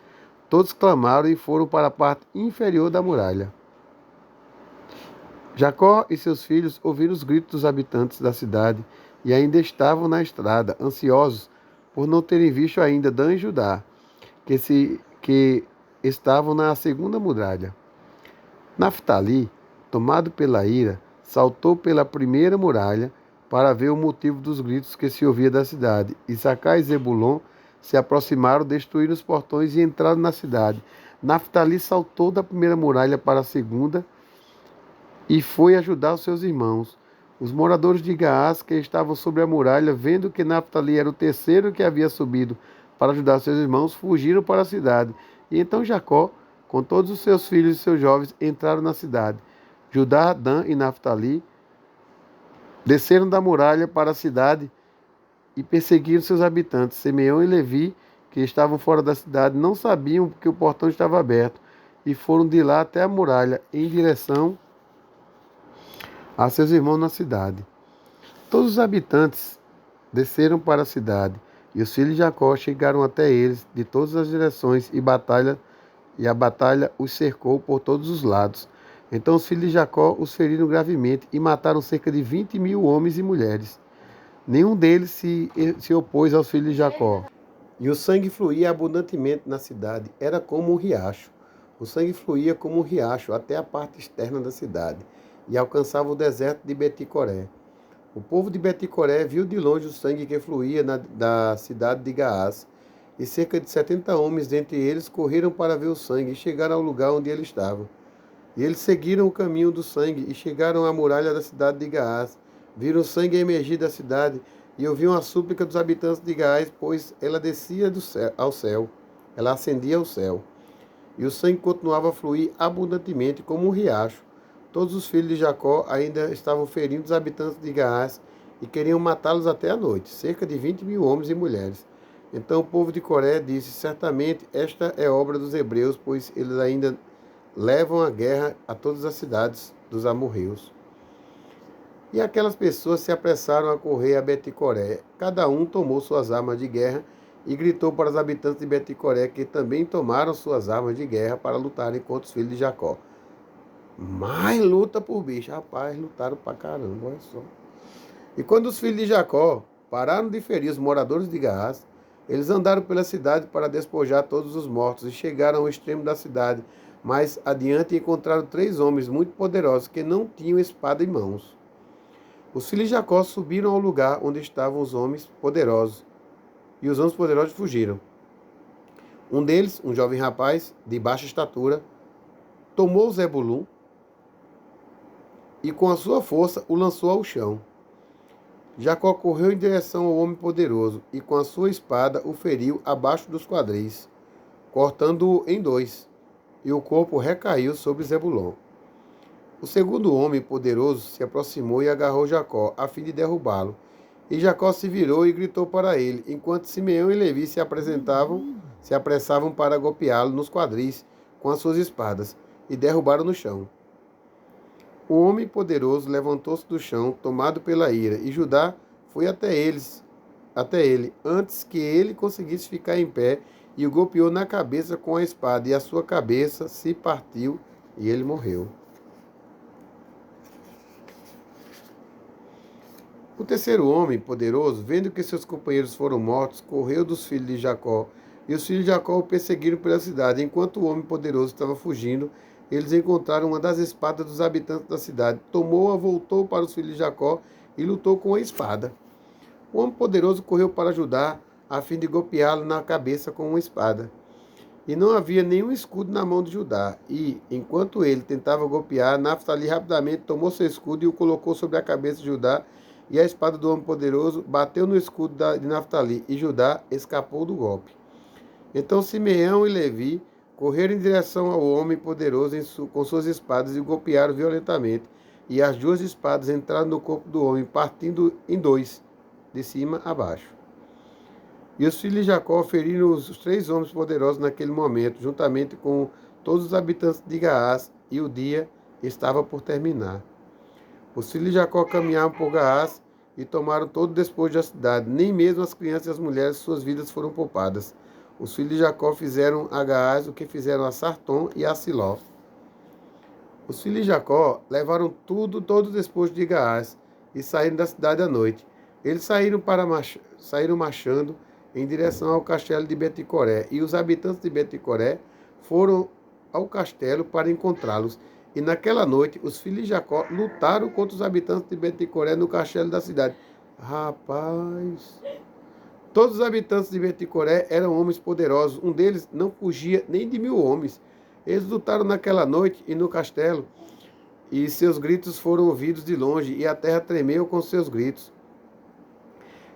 todos clamaram e foram para a parte inferior da muralha. Jacó e seus filhos ouviram os gritos dos habitantes da cidade e ainda estavam na estrada, ansiosos por não terem visto ainda Dan e Judá, que estavam na segunda muralha. Naftali, tomado pela ira, saltou pela primeira muralha para ver o motivo dos gritos que se ouvia da cidade. Issacar e Zebulon se aproximaram, destruíram os portões e entraram na cidade. Naftali saltou da primeira muralha para a segunda e foi ajudar os seus irmãos. Os moradores de Gaás, que estavam sobre a muralha, vendo que Naftali era o terceiro que havia subido para ajudar seus irmãos, fugiram para a cidade. E então Jacó, com todos os seus filhos e seus jovens, entraram na cidade. Judá, Dan e Naftali desceram da muralha para a cidade e perseguiram seus habitantes. Simeão e Levi, que estavam fora da cidade, não sabiam que o portão estava aberto e foram de lá até a muralha, em direção a seus irmãos na cidade. Todos os habitantes desceram para a cidade, e os filhos de Jacó chegaram até eles de todas as direções, e a batalha os cercou por todos os lados. Então os filhos de Jacó os feriram gravemente e mataram cerca de 20.000 homens e mulheres. Nenhum deles se opôs aos filhos de Jacó. E o sangue fluía abundantemente na cidade, era como um riacho. O sangue fluía como um riacho até a parte externa da cidade, e alcançava o deserto de Beticoré. O povo de Beticoré viu de longe o sangue que fluía da cidade de Gaás, e cerca de 70 homens dentre eles correram para ver o sangue e chegaram ao lugar onde ele estava. E eles seguiram o caminho do sangue e chegaram à muralha da cidade de Gaás. Viram o sangue emergir da cidade e ouviam a súplica dos habitantes de Gaás, pois ela descia ao céu, ela ascendia ao céu. E o sangue continuava a fluir abundantemente como um riacho. Todos os filhos de Jacó ainda estavam ferindo os habitantes de Gaás e queriam matá-los até a noite, cerca de 20.000 homens e mulheres. Então o povo de Coré disse: certamente esta é obra dos hebreus, pois eles ainda levam a guerra a todas as cidades dos amorreus. E aquelas pessoas se apressaram a correr a Beticoré. Cada um tomou suas armas de guerra e gritou para os habitantes de Beticoré, que também tomaram suas armas de guerra para lutarem contra os filhos de Jacó. mais luta por bicho. Rapaz, lutaram pra caramba, olha só. E quando os filhos de Jacó pararam de ferir os moradores de Gaás, eles andaram pela cidade para despojar todos os mortos e chegaram ao extremo da cidade. Mais adiante encontraram 3 homens muito poderosos que não tinham espada em mãos. Os filhos de Jacó subiram ao lugar onde estavam os homens poderosos, e os homens poderosos fugiram. Um deles, um jovem rapaz de baixa estatura, tomou Zebulun e com a sua força o lançou ao chão. Jacó correu em direção ao homem poderoso e com a sua espada o feriu abaixo dos quadris, cortando-o em 2, e o corpo recaiu sobre Zebulon. O segundo homem poderoso se aproximou e agarrou Jacó, a fim de derrubá-lo. E Jacó se virou e gritou para ele, enquanto Simeão e Levi se apressavam para golpeá-lo nos quadris com as suas espadas, e derrubaram no chão. O homem poderoso levantou-se do chão, tomado pela ira, e Judá foi até ele, antes que ele conseguisse ficar em pé, e o golpeou na cabeça com a espada, e a sua cabeça se partiu, e ele morreu. O terceiro homem poderoso, vendo que seus companheiros foram mortos, correu dos filhos de Jacó, e os filhos de Jacó o perseguiram pela cidade. Enquanto o homem poderoso estava fugindo, eles encontraram uma das espadas dos habitantes da cidade. Tomou-a, voltou para os filhos de Jacó e lutou com a espada. O homem poderoso correu para Judá, a fim de golpeá-lo na cabeça com uma espada. E não havia nenhum escudo na mão de Judá. E, enquanto ele tentava golpear, Naftali rapidamente tomou seu escudo e o colocou sobre a cabeça de Judá, e a espada do homem poderoso bateu no escudo de Naftali, e Judá escapou do golpe. Então Simeão e Levi correram em direção ao homem poderoso com suas espadas e o golpearam violentamente. E as 2 espadas entraram no corpo do homem, partindo em 2, de cima a baixo. E os filhos de Jacó feriram os 3 homens poderosos naquele momento, juntamente com todos os habitantes de Gaás, e o dia estava por terminar. Os filhos de Jacó caminhavam por Gaás e tomaram todo o despojo da cidade. Nem mesmo as crianças e as mulheres, suas vidas foram poupadas. Os filhos de Jacó fizeram a Gaás o que fizeram a Sartom e a Siló. Os filhos de Jacó levaram todo o despojo de Gaás, e saíram da cidade à noite. Eles saíram marchando em direção ao castelo de Beticoré, e os habitantes de Beticoré foram ao castelo para encontrá-los. E naquela noite, os filhos de Jacó lutaram contra os habitantes de Beticoré no castelo da cidade. Rapaz! Todos os habitantes de Beticoré eram homens poderosos. Um deles não fugia nem de 1000 homens. Eles lutaram naquela noite e no castelo, e seus gritos foram ouvidos de longe, e a terra tremeu com seus gritos.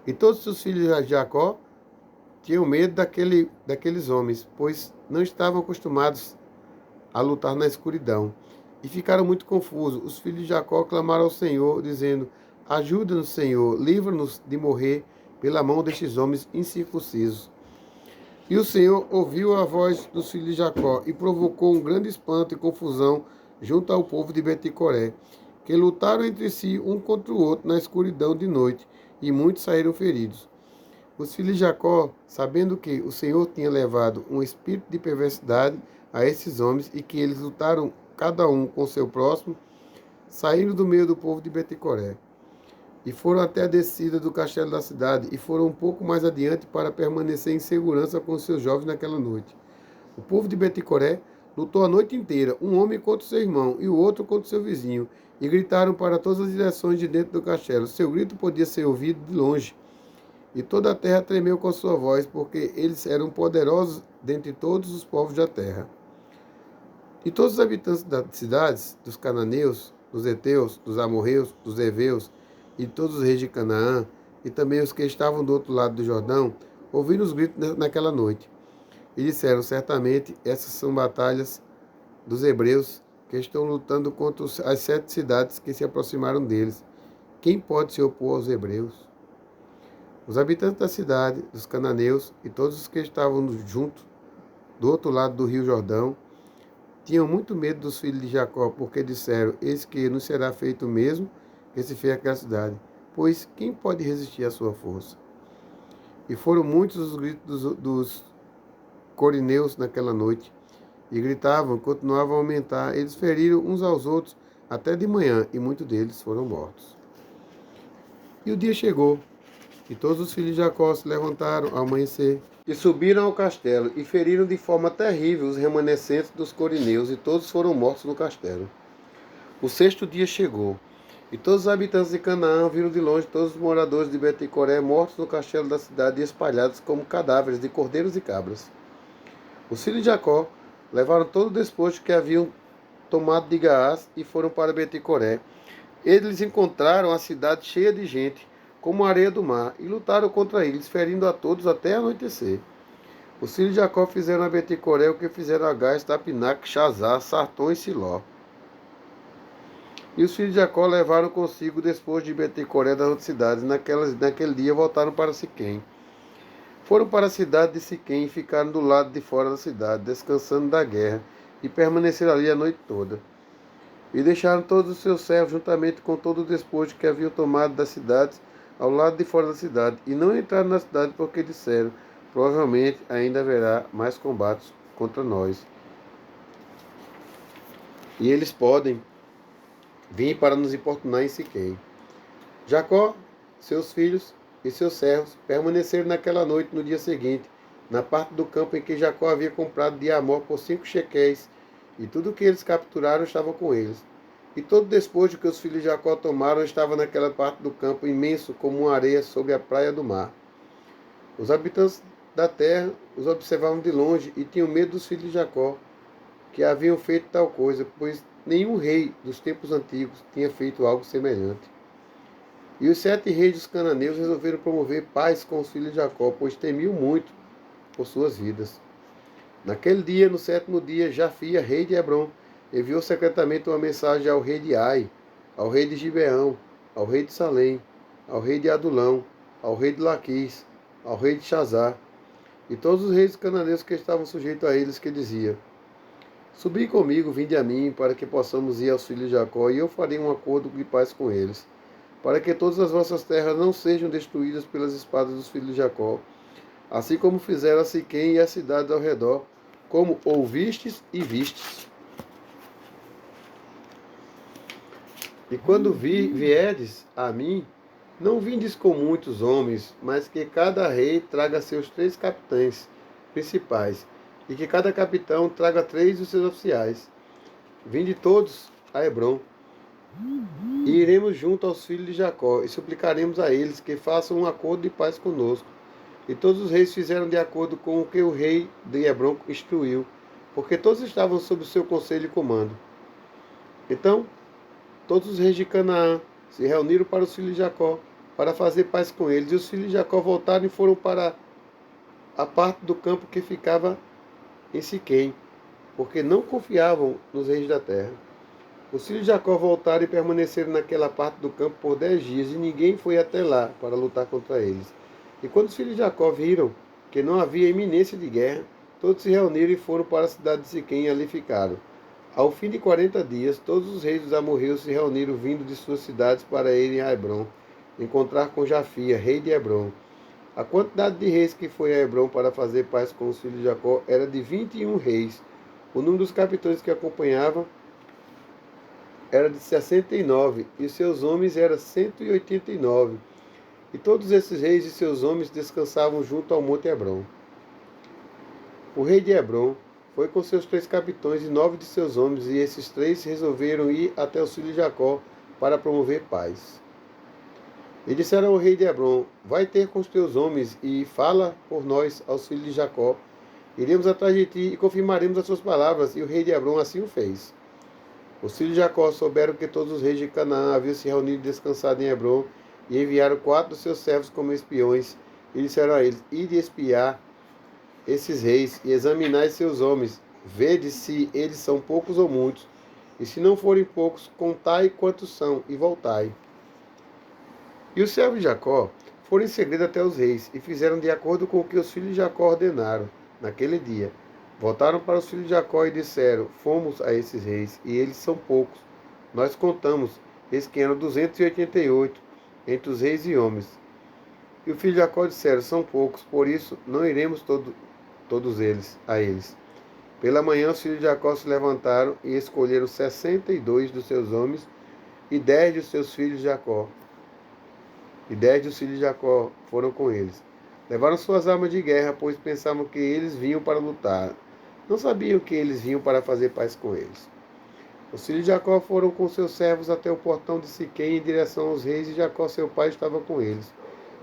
E todos os filhos de Jacó tinham medo daqueles homens, pois não estavam acostumados a lutar na escuridão. E ficaram muito confusos. Os filhos de Jacó clamaram ao Senhor, dizendo: ajuda-nos, Senhor, livra-nos de morrer pela mão destes homens incircuncisos. E o Senhor ouviu a voz dos filhos de Jacó e provocou um grande espanto e confusão junto ao povo de Beticoré, que lutaram entre si um contra o outro na escuridão de noite, e muitos saíram feridos. Os filhos de Jacó, sabendo que o Senhor tinha levado um espírito de perversidade a esses homens e que eles lutaram cada um com seu próximo, saíram do meio do povo de Beticoré e foram até a descida do castelo da cidade, e foram um pouco mais adiante para permanecer em segurança com seus jovens naquela noite. O povo de Beticoré lutou a noite inteira, um homem contra seu irmão e o outro contra seu vizinho, e gritaram para todas as direções de dentro do castelo. Seu grito podia ser ouvido de longe, e toda a terra tremeu com sua voz, porque eles eram poderosos dentre todos os povos da terra. E todos os habitantes das cidades, dos cananeus, dos heteus, dos amorreus, dos heveus, e todos os reis de Canaã, e também os que estavam do outro lado do Jordão, ouviram os gritos naquela noite. E disseram: certamente essas são batalhas dos hebreus, que estão lutando contra as 7 cidades que se aproximaram deles. Quem pode se opor aos hebreus? Os habitantes da cidade, dos cananeus e todos os que estavam junto, do outro lado do rio Jordão, tinham muito medo dos filhos de Jacó, porque disseram: eis que nos será feito o mesmo que se fez aquela cidade, pois quem pode resistir à sua força? E foram muitos os gritos dos corineus naquela noite, e gritavam, continuavam a aumentar. Eles feriram uns aos outros até de manhã, e muitos deles foram mortos. E o dia chegou, e todos os filhos de Jacó se levantaram ao amanhecer, e subiram ao castelo, e feriram de forma terrível os remanescentes dos corineus, e todos foram mortos no castelo. O sexto dia chegou, e todos os habitantes de Canaã viram de longe todos os moradores de Bete-Coré mortos no castelo da cidade e espalhados como cadáveres de cordeiros e cabras. Os filhos de Jacó levaram todo o despojo que haviam tomado de Gaás e foram para Bete-Coré. Eles encontraram a cidade cheia de gente, como a areia do mar, e lutaram contra eles, ferindo a todos até anoitecer. Os filhos de Jacó fizeram a Bete-Coré o que fizeram a Gás, Tapinac, Chazar, Sarton e Siló. E os filhos de Jacó levaram consigo o despojo de Bete-Coré das outras cidades. Naquele dia voltaram para Siquém. Foram para a cidade de Siquém e ficaram do lado de fora da cidade, descansando da guerra, e permaneceram ali a noite toda. E deixaram todos os seus servos, juntamente com todo o despojo que haviam tomado das cidades, ao lado de fora da cidade, e não entraram na cidade porque disseram, provavelmente ainda haverá mais combates contra nós. E eles podem vir para nos importunar em Siquém. Jacó, seus filhos e seus servos permaneceram naquela noite no dia seguinte, na parte do campo em que Jacó havia comprado de Amor por 5 shequéis, e tudo o que eles capturaram estava com eles. E todo o despojo que os filhos de Jacó tomaram estava naquela parte do campo imenso como uma areia sobre a praia do mar. Os habitantes da terra os observavam de longe e tinham medo dos filhos de Jacó, que haviam feito tal coisa, pois nenhum rei dos tempos antigos tinha feito algo semelhante. E os 7 reis dos cananeus resolveram promover paz com os filhos de Jacó, pois temiam muito por suas vidas. Naquele dia, no 7º dia, Jafia, rei de Hebrom, enviou secretamente uma mensagem ao rei de Ai, ao rei de Gibeão, ao rei de Salém, ao rei de Adulão, ao rei de Laquis, ao rei de Chazar, e todos os reis cananeus que estavam sujeitos a eles, que dizia: Subi comigo, vinde a mim, para que possamos ir aos filhos de Jacó, e eu farei um acordo de paz com eles, para que todas as vossas terras não sejam destruídas pelas espadas dos filhos de Jacó, assim como fizeram a Siquém e as cidades ao redor, como ouvistes e vistes. E quando vierdes a mim, não vindes com muitos homens, mas que cada rei traga seus 3 capitães principais, e que cada capitão traga 3 dos seus oficiais. Vinde todos a Hebrom, e iremos junto aos filhos de Jacó, e suplicaremos a eles que façam um acordo de paz conosco. E todos os reis fizeram de acordo com o que o rei de Hebrom instruiu, porque todos estavam sob o seu conselho e comando. Então, todos os reis de Canaã se reuniram para os filhos de Jacó, para fazer paz com eles. E os filhos de Jacó voltaram e foram para a parte do campo que ficava em Siquém, porque não confiavam nos reis da terra. Os filhos de Jacó voltaram e permaneceram naquela parte do campo por 10 dias, e ninguém foi até lá para lutar contra eles. E quando os filhos de Jacó viram que não havia iminência de guerra, todos se reuniram e foram para a cidade de Siquém e ali ficaram. Ao fim de 40 dias, todos os reis dos amorreus se reuniram vindo de suas cidades para irem a Hebrom, encontrar com Jafia, rei de Hebrom. A quantidade de reis que foi a Hebrom para fazer paz com os filhos de Jacó era de 21 reis. O número dos capitães que acompanhavam era de 69, e seus homens eram 189. E todos esses reis e seus homens descansavam junto ao monte Hebrom. O rei de Hebrom foi com seus 3 capitães e 9 de seus homens, e esses 3 resolveram ir até os filhos de Jacó para promover paz. E disseram ao rei de Hebrom: Vai ter com os teus homens e fala por nós aos filhos de Jacó. Iremos atrás de ti e confirmaremos as suas palavras. E o rei de Hebrom assim o fez. Os filhos de Jacó souberam que todos os reis de Canaã haviam se reunido e descansado em Hebrom, e enviaram 4 dos seus servos como espiões, e disseram a eles: Ide espiar esses reis e examinai seus homens, vede se eles são poucos ou muitos, e se não forem poucos, contai quantos são, e voltai. E os servos de Jacó foram em segredo até os reis, e fizeram de acordo com o que os filhos de Jacó ordenaram naquele dia. Voltaram para os filhos de Jacó e disseram: Fomos a esses reis, e eles são poucos. Nós contamos, eis que eram 288, entre os reis e homens. E os filhos de Jacó disseram: São poucos, por isso não iremos todos eles a eles. Pela manhã os filhos de Jacó se levantaram e escolheram 62 dos seus homens e 10 dos seus filhos de Jacó. E 10 dos filhos de Jacó foram com eles. Levaram suas armas de guerra, pois pensavam que eles vinham para lutar. Não sabiam que eles vinham para fazer paz com eles. Os filhos de Jacó foram com seus servos até o portão de Siquém em direção aos reis, e Jacó, seu pai, estava com eles.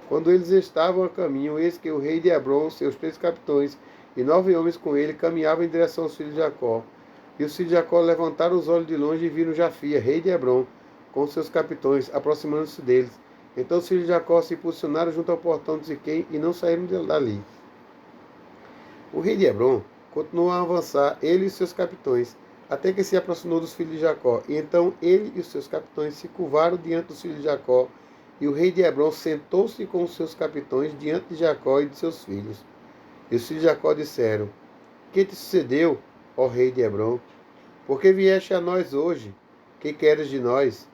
Quando eles estavam a caminho, eis que o rei de Hebrom, seus 3 capitães e 9 homens com ele, caminhavam em direção aos filhos de Jacó. E os filhos de Jacó levantaram os olhos de longe e viram Jafia, rei de Hebrom, com seus capitães, aproximando-se deles. Então os filhos de Jacó se posicionaram junto ao portão de Siquém e não saíram dali. O rei de Hebrom continuou a avançar, ele e seus capitães, até que se aproximou dos filhos de Jacó. E então ele e os seus capitães se curvaram diante dos filhos de Jacó, e o rei de Hebrom sentou-se com os seus capitães diante de Jacó e de seus filhos. E os filhos de Jacó disseram: Que te sucedeu, ó rei de Hebrom? Por que vieste a nós hoje? Que queres de nós?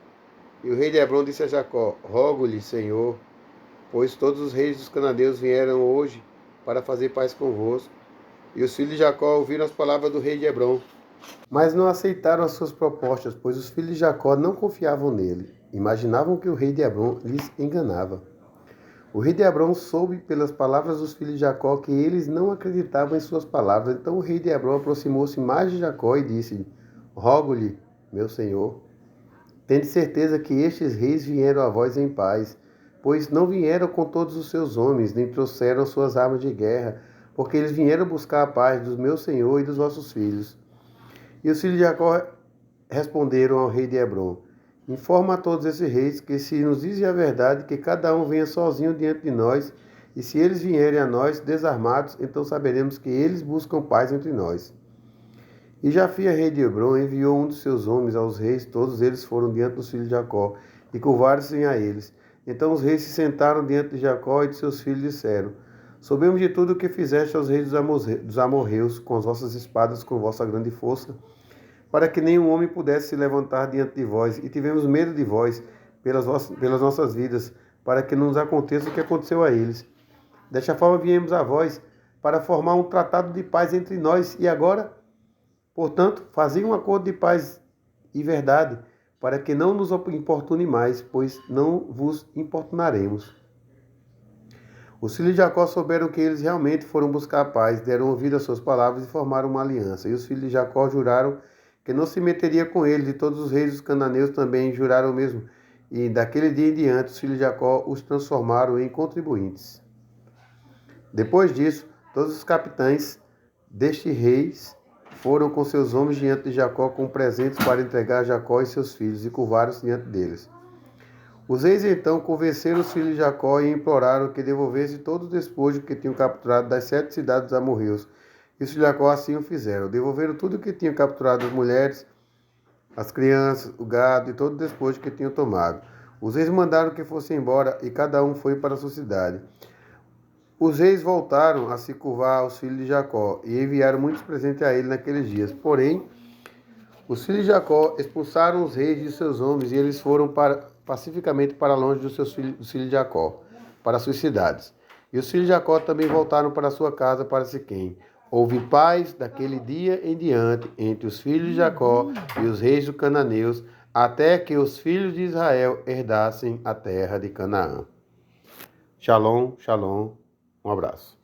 E o rei de Hebrom disse a Jacó: Rogo-lhe, Senhor, pois todos os reis dos cananeus vieram hoje para fazer paz convosco. E os filhos de Jacó ouviram as palavras do rei de Hebrom, mas não aceitaram as suas propostas, pois os filhos de Jacó não confiavam nele. Imaginavam que o rei de Hebrom lhes enganava. O rei de Hebrom soube pelas palavras dos filhos de Jacó que eles não acreditavam em suas palavras. Então o rei de Hebrom aproximou-se mais de Jacó e disse-lhe: Rogo-lhe, meu senhor, tende certeza que estes reis vieram a vós em paz, pois não vieram com todos os seus homens, nem trouxeram suas armas de guerra, porque eles vieram buscar a paz do meu senhor e dos vossos filhos. E os filhos de Jacó responderam ao rei de Hebrom: Informa a todos esses reis que se nos dizem a verdade, que cada um venha sozinho diante de nós, e se eles vierem a nós desarmados, então saberemos que eles buscam paz entre nós. E Jafia, rei de Hebrom, enviou um dos seus homens aos reis, todos eles foram diante dos filhos de Jacó, e curvaram-se a eles. Então os reis se sentaram diante de Jacó, e de seus filhos disseram: Soubemos de tudo o que fizeste aos reis dos amorreus, com as vossas espadas, com vossa grande força, para que nenhum homem pudesse se levantar diante de vós, e tivemos medo de vós pelas nossas vidas, para que não nos aconteça o que aconteceu a eles. Desta forma viemos a vós, para formar um tratado de paz entre nós, e agora, portanto, fazei um acordo de paz e verdade, para que não nos importune mais, pois não vos importunaremos. Os filhos de Jacó souberam que eles realmente foram buscar a paz, deram ouvido às suas palavras e formaram uma aliança. E os filhos de Jacó juraram que não se meteria com eles, e todos os reis dos cananeus também juraram o mesmo. E daquele dia em diante, os filhos de Jacó os transformaram em contribuintes. Depois disso, todos os capitães destes reis foram com seus homens diante de Jacó com presentes para entregar a Jacó e seus filhos, e curvaram-se diante deles. Os reis então convenceram os filhos de Jacó e imploraram que devolvesse todo o despojo que tinham capturado das 7 cidades dos amorreus. E os filhos de Jacó assim o fizeram. Devolveram tudo o que tinham capturado, as mulheres, as crianças, o gado e todo o despojo que tinham tomado. Os reis mandaram que fossem embora, e cada um foi para a sua cidade. Os reis voltaram a se curvar aos filhos de Jacó e enviaram muitos presentes a ele naqueles dias. Porém, os filhos de Jacó expulsaram os reis de seus homens, e eles foram pacificamente para longe dos filhos de Jacó, para suas cidades. E os filhos de Jacó também voltaram para sua casa, para Siquém. Houve paz daquele dia em diante entre os filhos de Jacó e os reis dos cananeus, até que os filhos de Israel herdassem a terra de Canaã. Shalom, shalom, um abraço.